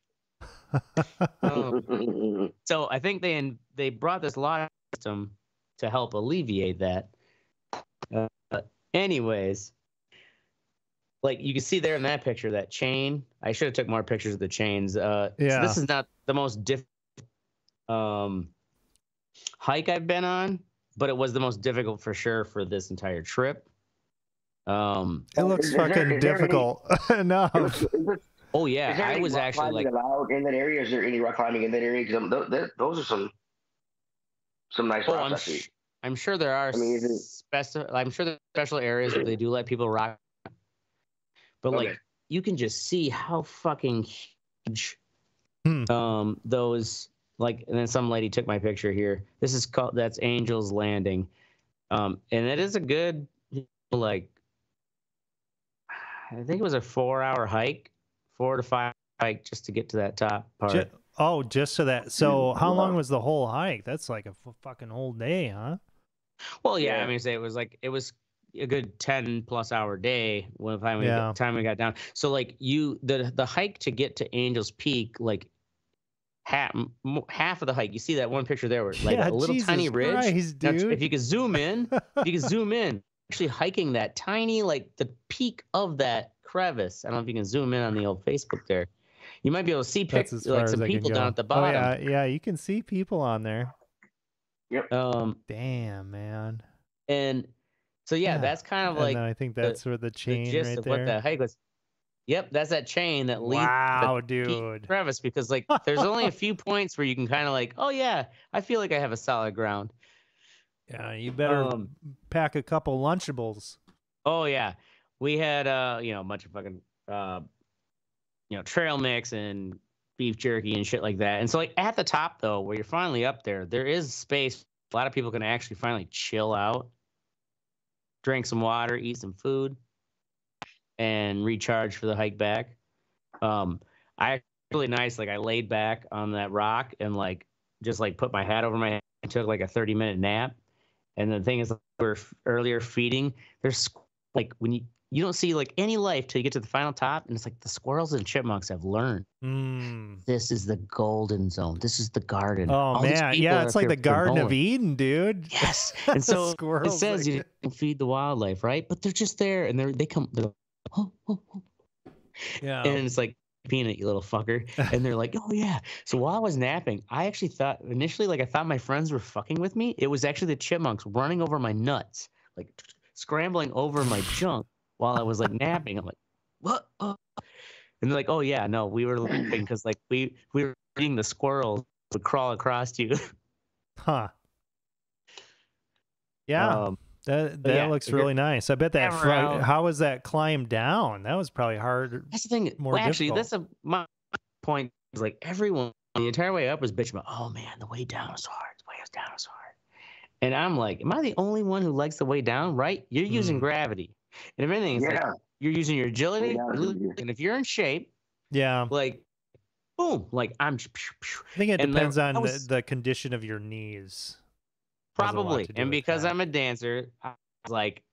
So I think they brought this lottery system to help alleviate that. Anyways, like you can see there in that picture, that chain. I should have took more pictures of the chains. So this is not the most difficult hike I've been on, but it was the most difficult for sure for this entire trip. It looks fucking difficult enough. Oh yeah, I was actually like allowed in that area. Is there any rock climbing in that area? Because those are some nice rocks. I'm sure there are. I'm sure there's special areas where they do let people rock, but like you can just see how fucking huge those like. And then some lady took my picture here. This is called that's Angel's Landing, and it is a good like. I think it was a 4-hour hike, 4 to 5 hike just to get to that top part. Just to that. So how long was the whole hike? That's like a fucking whole day, huh? Well, yeah. I mean, it was a good 10+ hour day when time we got down. So like the hike to get to Angel's Peak, like half of the hike, you see that one picture there where like a little tiny ridge. Christ, dude. Now, if you could zoom in, actually hiking that tiny, like the peak of that crevice. I don't know if you can zoom in on the old Facebook there. You might be able to see pictures like some people down at the bottom. Oh, yeah, you can see people on there. Yep. Damn, man. And so that's kind of like. I think that's where the chain the gist right of there. what the hike was. Yep, that's that chain that leads the peak crevice, because like there's only a few points where you can kind of like, oh yeah, I feel like I have a solid ground. Yeah, you better pack a couple Lunchables. Oh yeah, we had a bunch of fucking trail mix and beef jerky and shit like that. And so like at the top though, where you're finally up there, there is space. A lot of people can actually finally chill out, drink some water, eat some food, and recharge for the hike back. I really nice. Like I laid back on that rock and like just like put my hat over my head and took like a 30-minute nap. And the thing is, like, we're earlier feeding. There's like when you don't see like any life till you get to the final top, and it's like the squirrels and chipmunks have learned. This is the golden zone. This is the garden. Oh All man, yeah, it's like the Garden of Eden, dude. Yes, and so it says like... you don't feed the wildlife, right? But they're just there, and they come. They're oh, oh, oh. Yeah, and it's like peanut, you little fucker. And they're like, oh yeah. So while I was napping, I actually thought initially, like I thought my friends were fucking with me. It was actually the chipmunks running over my nuts, like scrambling over my junk while I was like napping. I'm like, what? And they're like, oh yeah, no, we were laughing because like we were eating the squirrels would crawl across you. Huh. Yeah. That looks really nice. I bet that how was that climb down? That was probably hard. That's the thing. More actually, difficult. my point is like everyone the entire way up was bitching about, oh man, the way down was hard. The way down was hard. And I'm like, am I the only one who likes the way down? Right? You're using gravity, and if anything, it's like you're using your agility, and if you're in shape, like boom, like I'm. I think it depends on the condition of your knees. Probably, and because I'm a dancer, I was like,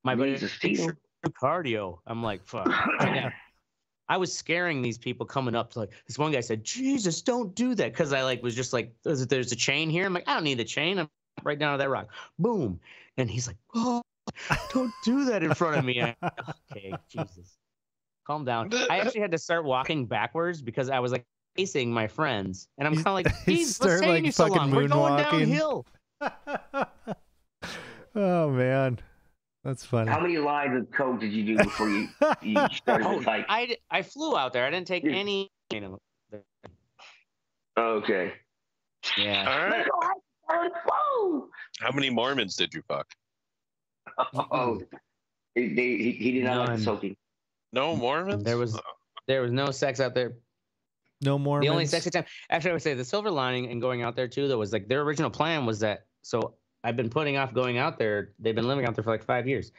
my buddy cardio. I'm like, fuck. I was scaring these people coming up to like this one guy said, Jesus, don't do that, because I like was just like, there's a chain here. I'm like, I don't need a chain. I'm right down to that rock. Boom, and he's like, oh, don't do that in front of me. Okay, Jesus, calm down. I actually had to start walking backwards because I was like facing my friends, and I'm kind of like, "Geez, what's taking you so long? We're going downhill." Oh man, that's funny. How many lines of coke did you do before you started the hike? I flew out there. I didn't take any. Okay. Yeah. All right. How many Mormons did you fuck? Oh, he did not like the soaking. No Mormons. There was no sex out there. No more. The only sexy time. Actually, I would say the silver lining in going out there too, though, was like their original plan was that. So I've been putting off going out there. They've been living out there for like 5 years,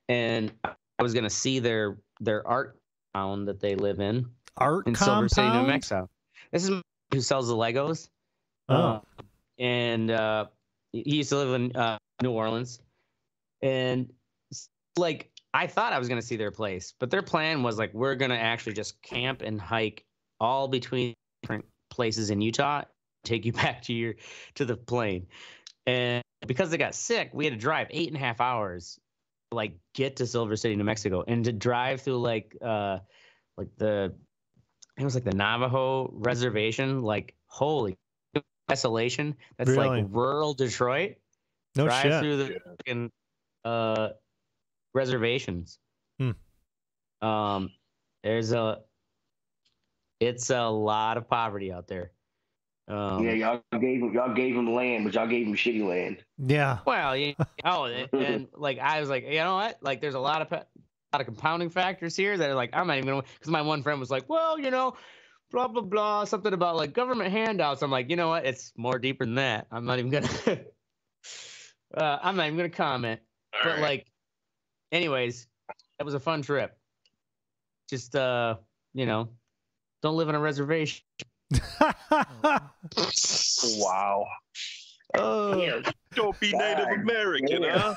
and I was gonna see their art town that they live in. In Silver City, New Mexico. This is who sells the Legos. And he used to live in New Orleans, and like I thought I was gonna see their place, but their plan was like we're gonna actually just camp and hike all between different places in Utah, take you back to the plane. And because they got sick, we had to drive 8.5 hours to like get to Silver City, New Mexico, and to drive through like it was like the Navajo reservation. Like holy desolation. That's like rural Detroit. No drive shit. Through the fucking reservations. It's a lot of poverty out there. Y'all gave him land, but y'all gave him shitty land. Yeah. Well, and like I was like, you know what? Like, there's a lot of compounding factors here that are like, I'm not even gonna. Because my one friend was like, well, blah blah blah, something about like government handouts. I'm like, you know what? It's more deeper than that. I'm not even gonna. I'm not even gonna comment. But like, anyways, that was a fun trip. Just don't live on a reservation. Wow. Don't be Native American, huh?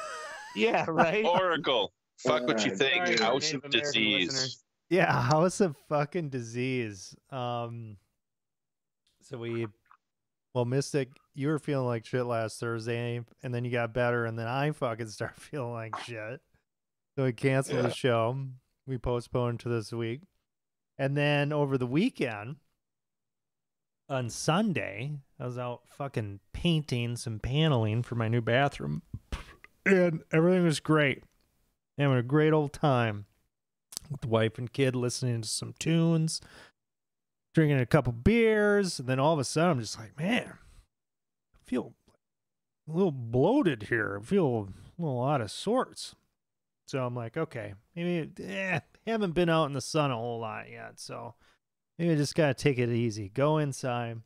Yeah, right. Oracle. Fuck what you think. House of disease. Yeah, house of fucking disease. Mystic, you were feeling like shit last Thursday, and then you got better, and then I fucking started feeling like shit. So we canceled the show. We postponed to this week. And then over the weekend, on Sunday, I was out fucking painting some paneling for my new bathroom. And everything was great. Having a great old time with the wife and kid, listening to some tunes, drinking a couple beers. And then all of a sudden, I'm just like, man, I feel a little bloated here. I feel a little out of sorts. So I'm like, okay, maybe haven't been out in the sun a whole lot yet. So maybe I just got to take it easy. Go inside.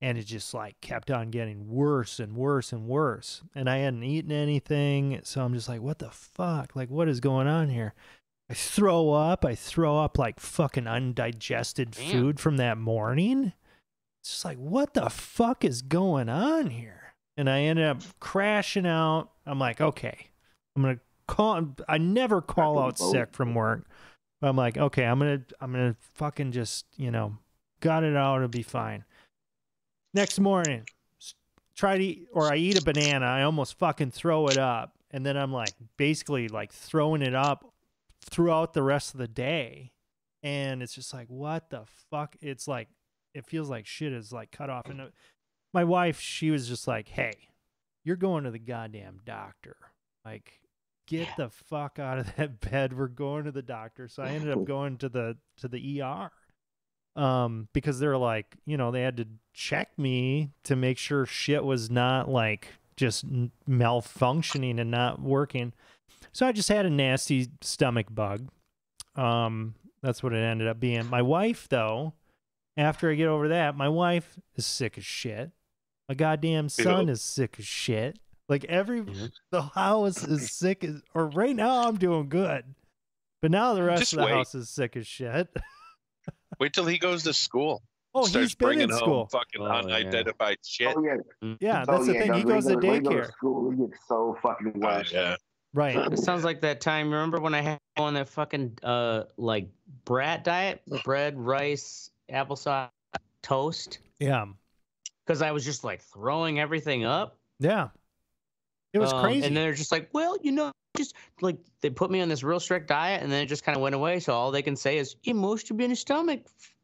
And it just like kept on getting worse and worse and worse. And I hadn't eaten anything. So I'm just like, what the fuck? Like, what is going on here? I throw up like fucking undigested food from that morning. It's just like, what the fuck is going on here? And I ended up crashing out. I'm like, okay, I'm going to call. I never call out sick from work. But I'm like, okay, I'm going to fucking just, gut it out. It'll be fine. Next morning, I eat a banana. I almost fucking throw it up. And then I'm like, basically like throwing it up throughout the rest of the day. And it's just like, what the fuck? It's like, it feels like shit is like cut off. And my wife, she was just like, hey, you're going to the goddamn doctor. Like, get the fuck out of that bed. We're going to the doctor. So I ended up going to the ER. Because they're like, they had to check me to make sure shit was not like just malfunctioning and not working. So I just had a nasty stomach bug. That's what it ended up being. My wife, though, after I get over that, my wife is sick as shit. My goddamn son is sick as shit. Like the house is sick as, or right now I'm doing good. But now the rest of the house is sick as shit. Wait till he goes to school. Oh, starts he's been bringing in home school. fucking unidentified shit. Oh, yeah. Yeah, that's the thing. He goes to daycare. School, it gets so fucking worse. Yeah. Right. It sounds like that time. Remember when I had on that fucking like brat diet, bread, rice, applesauce, toast? Yeah. Because I was just like throwing everything up. Yeah. It was crazy. And they're just like, well, just like they put me on this real strict diet, and then it just kind of went away. So all they can say is, it must have been a stomach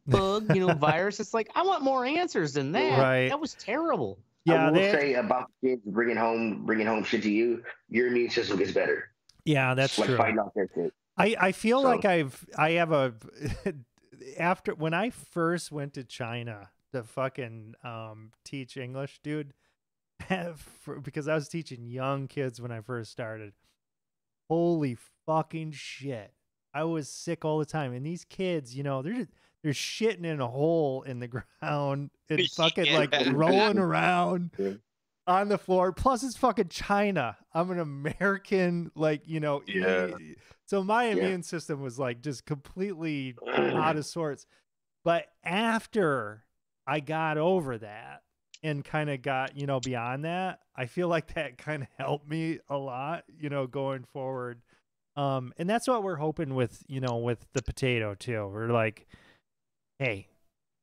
bug, virus. It's like, I want more answers than that. Right. That was terrible. Yeah, I will say about kids bringing home shit to you, your immune system gets better. Yeah, that's like true. Fighting off that shit. I feel like I have a after when I first went to China to fucking teach English, dude, because I was teaching young kids when I first started. Holy fucking shit. I was sick all the time. And these kids, they're shitting in a hole in the ground and fucking like rolling around on the floor. Plus it's fucking China. I'm an American, so my immune system was like just completely out of sorts. But after I got over that and kind of got, beyond that, I feel like that kind of helped me a lot, going forward. And that's what we're hoping with, with the potato too. We're like, hey,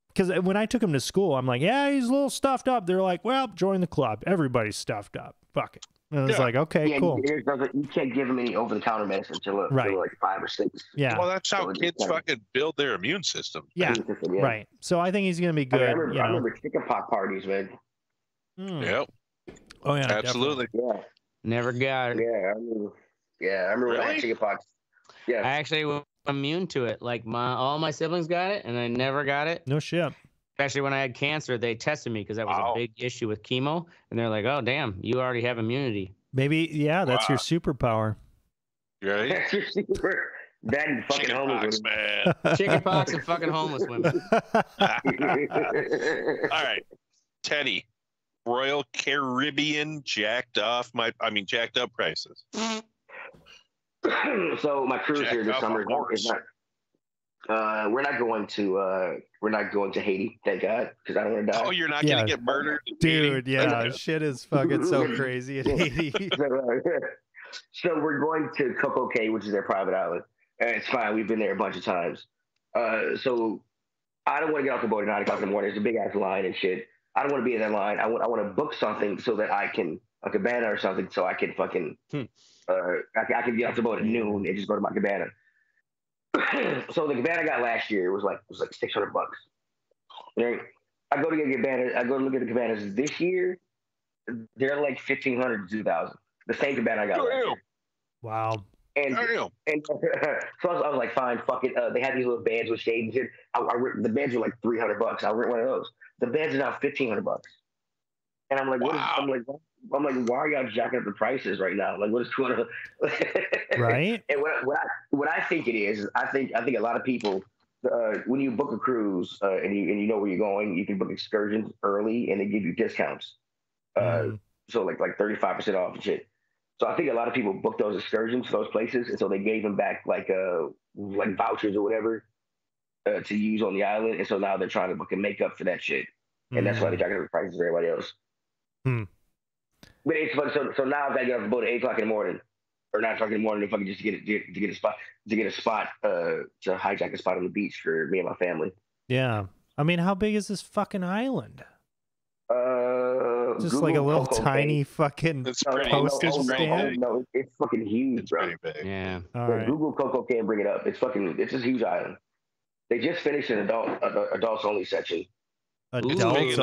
because when I took him to school, I'm like, yeah, he's a little stuffed up. They're like, well, join the club. Everybody's stuffed up. Fuck it. And I was like, okay, cool. You can't give him any over-the-counter medicine until like 5 or 6. Yeah. Well, that's how kids fucking build their immune system. Yeah. Right. So I think he's going to be good. I remember chickenpox parties, man. Yep. Oh, yeah. Absolutely. Definitely. Yeah. Never got it. I remember when I had chickenpox. Yeah. I actually was immune to it. Like all my siblings got it, and I never got it. No shit. Actually, when I had cancer, they tested me because that was a big issue with chemo, and they're like, "Oh, damn, you already have immunity." Maybe, that's your superpower. You ready? That's your super. That and fucking homeless man. Chickenpox and fucking homeless women. All right, Teddy. Royal Caribbean jacked up prices. So my cruise here this summer is not. We're not going to Haiti, thank God, because I don't want to die. Oh, you're not gonna get murdered, dude? Yeah, shit is fucking so crazy in Haiti. So we're going to Coco Cay, which is their private island, and it's fine. We've been there a bunch of times. So I don't want to get off the boat at 9 o'clock in the morning. There's a big ass line and shit. I don't want to be in that line. I want to book something so that I can a cabana or something, so I can fucking I can get off the boat at noon and just go to my cabana. So the cabana I got last year was like $600. Right? I go to get a cabana. I go to look at the cabanas this year. They're like $1,500 to $2,000. The same cabana I got last year. Wow. And so I was like, fine, fuck it. They had these little bands with shades and shit. The bands were like $300. I rent one of those. The bands are now $1,500. And I'm like, Wow. I'm like, why are y'all jacking up the prices right now? Like, what is going on? Right. And what I think it is I think a lot of people, when you book a cruise and you know where you're going, you can book excursions early and they give you discounts. So like 35% off and shit. So I think a lot of people book those excursions to those places, and so they gave them back like vouchers or whatever to use on the island, and so now they're trying to fucking make up for that shit, and that's why they're jacking up the prices for everybody else. But it's fun. So now I gotta get off the boat at 8 o'clock in the morning, or 9 o'clock in the morning, if I can just get a spot to hijack a spot on the beach for me and my family. Yeah, I mean, how big is this fucking island? Just Google like a little Coco tiny Cay. fucking postage stamp. No, it's fucking huge, It's bro. pretty big. Yeah. All right. Google Coco can't bring it up. It's a huge island. They just finished an adults only section. Adults only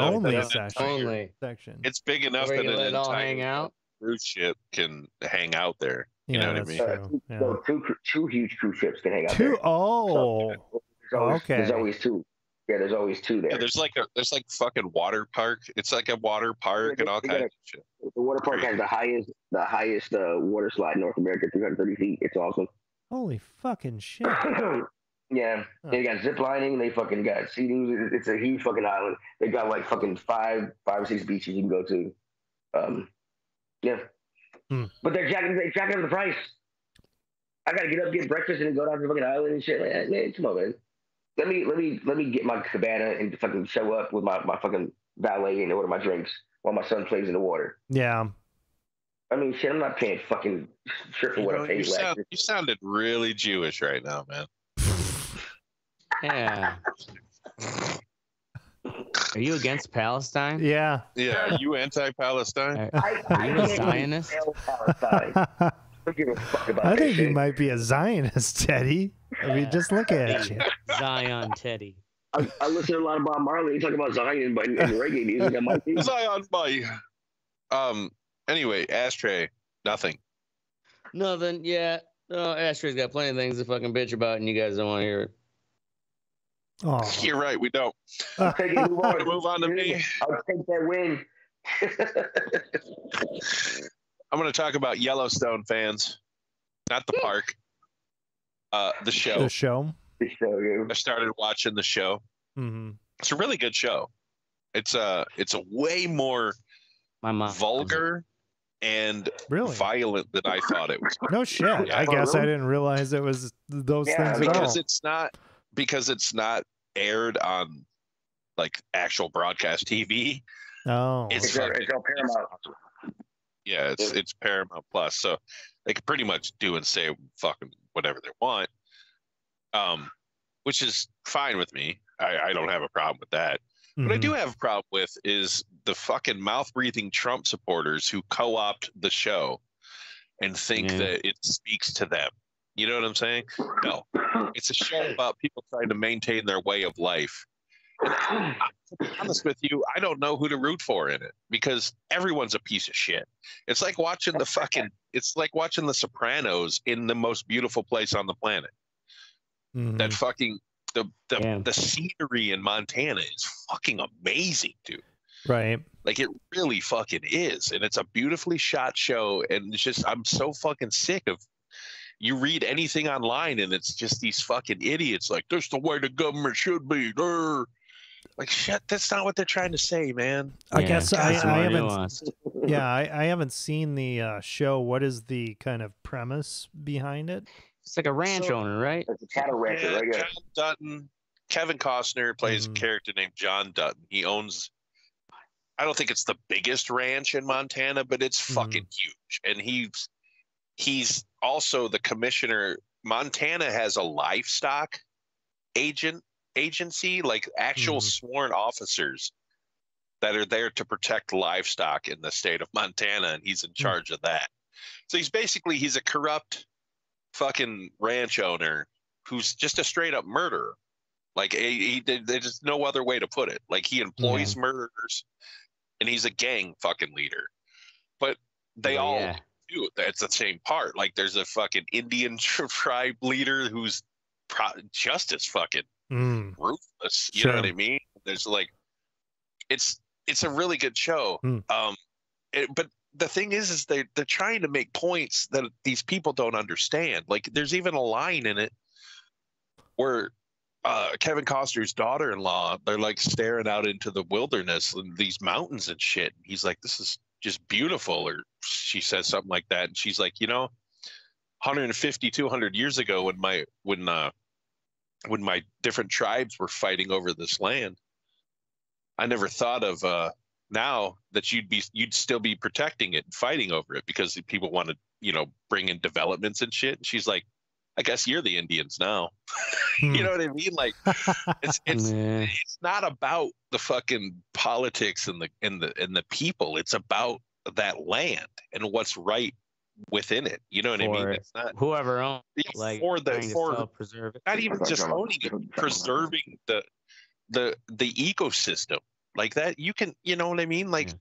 Only. section. It's big enough that let it an all hang entire out. cruise ship can hang out there. You know what I that's mean? true. Yeah. So two huge cruise ships can hang out there. There's always two. Yeah, there's always two there. Yeah, there's like fucking water park. It's like a water park and all kinds of shit. The water park has the highest water slide in North America, 330 feet. It's awesome. Holy fucking shit. Yeah, they got zip lining. They fucking got seating. It's a huge fucking island. They got like fucking five or six beaches you can go to. Yeah, but they're jacking up the price. I gotta get up, get breakfast, and then go down to the fucking island and shit. Like, man, come on, man. Let me get my cabana and fucking show up with my fucking valet and order my drinks while my son plays in the water. Yeah. I mean, shit, I'm not paying fucking shit for what I paid last year. You sounded really Jewish right now, man. Yeah. Are you against Palestine? Yeah. Yeah, are you anti-Palestine? Are you a Zionist? I don't give a fuck about I that think shit. you might be a Zionist, Teddy. I mean, just look at you. Zion Teddy. I listen to a lot of Bob Marley. You talk about Zion, but in reggae music, I might be. Zion, boy. Anyway, Ashtray, nothing. Nothing. Yeah. No, Ashtay's got plenty of things to fucking bitch about, and you guys don't want to hear it. Oh. You're right, we don't. I'll take it, Move on to me. I'll take that win. I'm going to talk about Yellowstone fans, not the park. The show. The show. I started watching the show. Mm-hmm. It's a really good show. It's a way more vulgar and violent than I thought it was. No shit. I guess I didn't realize it was those things at all. Because it's not aired on like actual broadcast TV. Oh, it's all Paramount. Yeah, it's Paramount Plus, so they can pretty much do and say fucking whatever they want, which is fine with me. I don't have a problem with that. What I do have a problem with is the fucking mouth-breathing Trump supporters who co-opt the show and think that it speaks to them. You know what I'm saying? No, it's a show about people trying to maintain their way of life. And to be honest with you, I don't know who to root for in it because everyone's a piece of shit. It's like watching The Sopranos in the most beautiful place on the planet. That fucking the scenery in Montana is fucking amazing, dude. Right. Like it really fucking is, and it's a beautifully shot show. And it's just I'm so fucking sick of. You read anything online and it's just these fucking idiots like, this is the way the government should be. Like, shit, that's not what they're trying to say, man. I guess I haven't. Yeah, I haven't seen the show. What is the kind of premise behind it? It's like a ranch owner, right? It's a cattle rancher, right? John Dutton, Kevin Costner plays a character named John Dutton. He owns, I don't think it's the biggest ranch in Montana, but it's fucking huge. And he's also the commissioner. Montana has a livestock agency, like actual sworn officers that are there to protect livestock in the state of Montana, and he's in charge of that. So he's a corrupt fucking ranch owner who's just a straight up murderer. Like there's just no other way to put it. Like he employs murderers, and he's a gang fucking leader. But they all do. It's the same part. Like there's a fucking Indian tribe leader who's just as fucking ruthless. You know what I mean? There's like, it's it's a really good show. But the thing is they're trying to make points that these people don't understand. Like there's even a line in it where Kevin Costner's daughter-in-law, they're like staring out into the wilderness and these mountains and shit. He's like, this is just beautiful. Or she says something like that. And she's like, 150, 200 years ago when my different tribes were fighting over this land, I never thought of now that you'd still be protecting it and fighting over it because people want to, bring in developments and shit. And she's like, I guess you're the Indians now. You know what I mean? Like it's not about the fucking politics and the people. It's about that land and what's right within it. You know what I mean? It's not whoever owns preserve it. Not even just owning it, preserving the ecosystem like that. You can, you know what I mean? Like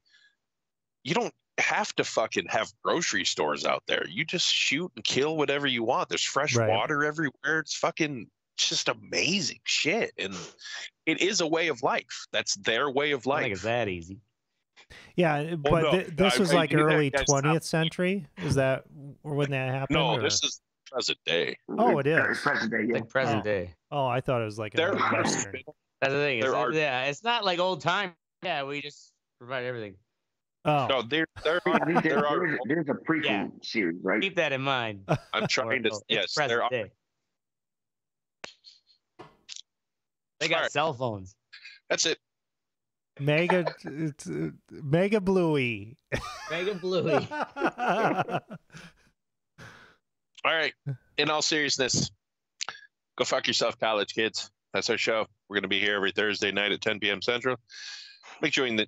you don't have to fucking have grocery stores out there. You just shoot and kill whatever you want. There's fresh water everywhere. It's just amazing shit. And it is a way of life. That's their way of life. I think it's that easy. Yeah, but this was like early 20th century. Is that when that happened? No, this is present day. Oh, it is. It's present day, yeah. Like present day. Oh, I thought it was like a Western. That's the thing. It's not like old time. Yeah, we just provide everything. Oh. No, there's a prequel series, right? Keep that in mind. I'm trying to. Yes, there are. Day. They got cell phones. That's it. Mega Bluey. Mega Bluey. All right. In all seriousness, go fuck yourself, college kids. That's our show. We're going to be here every Thursday night at 10 p.m. Central. Make sure you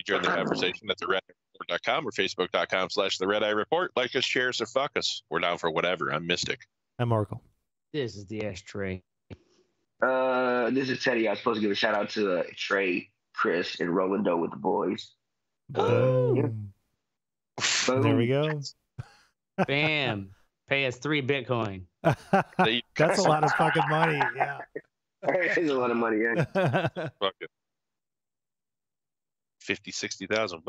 join the conversation at theredeyereport.com or facebook.com/The Red Eye Report. Like us, share us, or fuck us. We're down for whatever. I'm Mystic. I'm Oracle. This is the Ashtray. This is Teddy. I was supposed to give a shout out to Trey, Chris, and Rolando with the boys. Boom. Boom. There we go. Bam. Pay us 3 Bitcoin. That's a lot of fucking money. Yeah. It's a lot of money, yeah. Fuck it. 50, 60,000.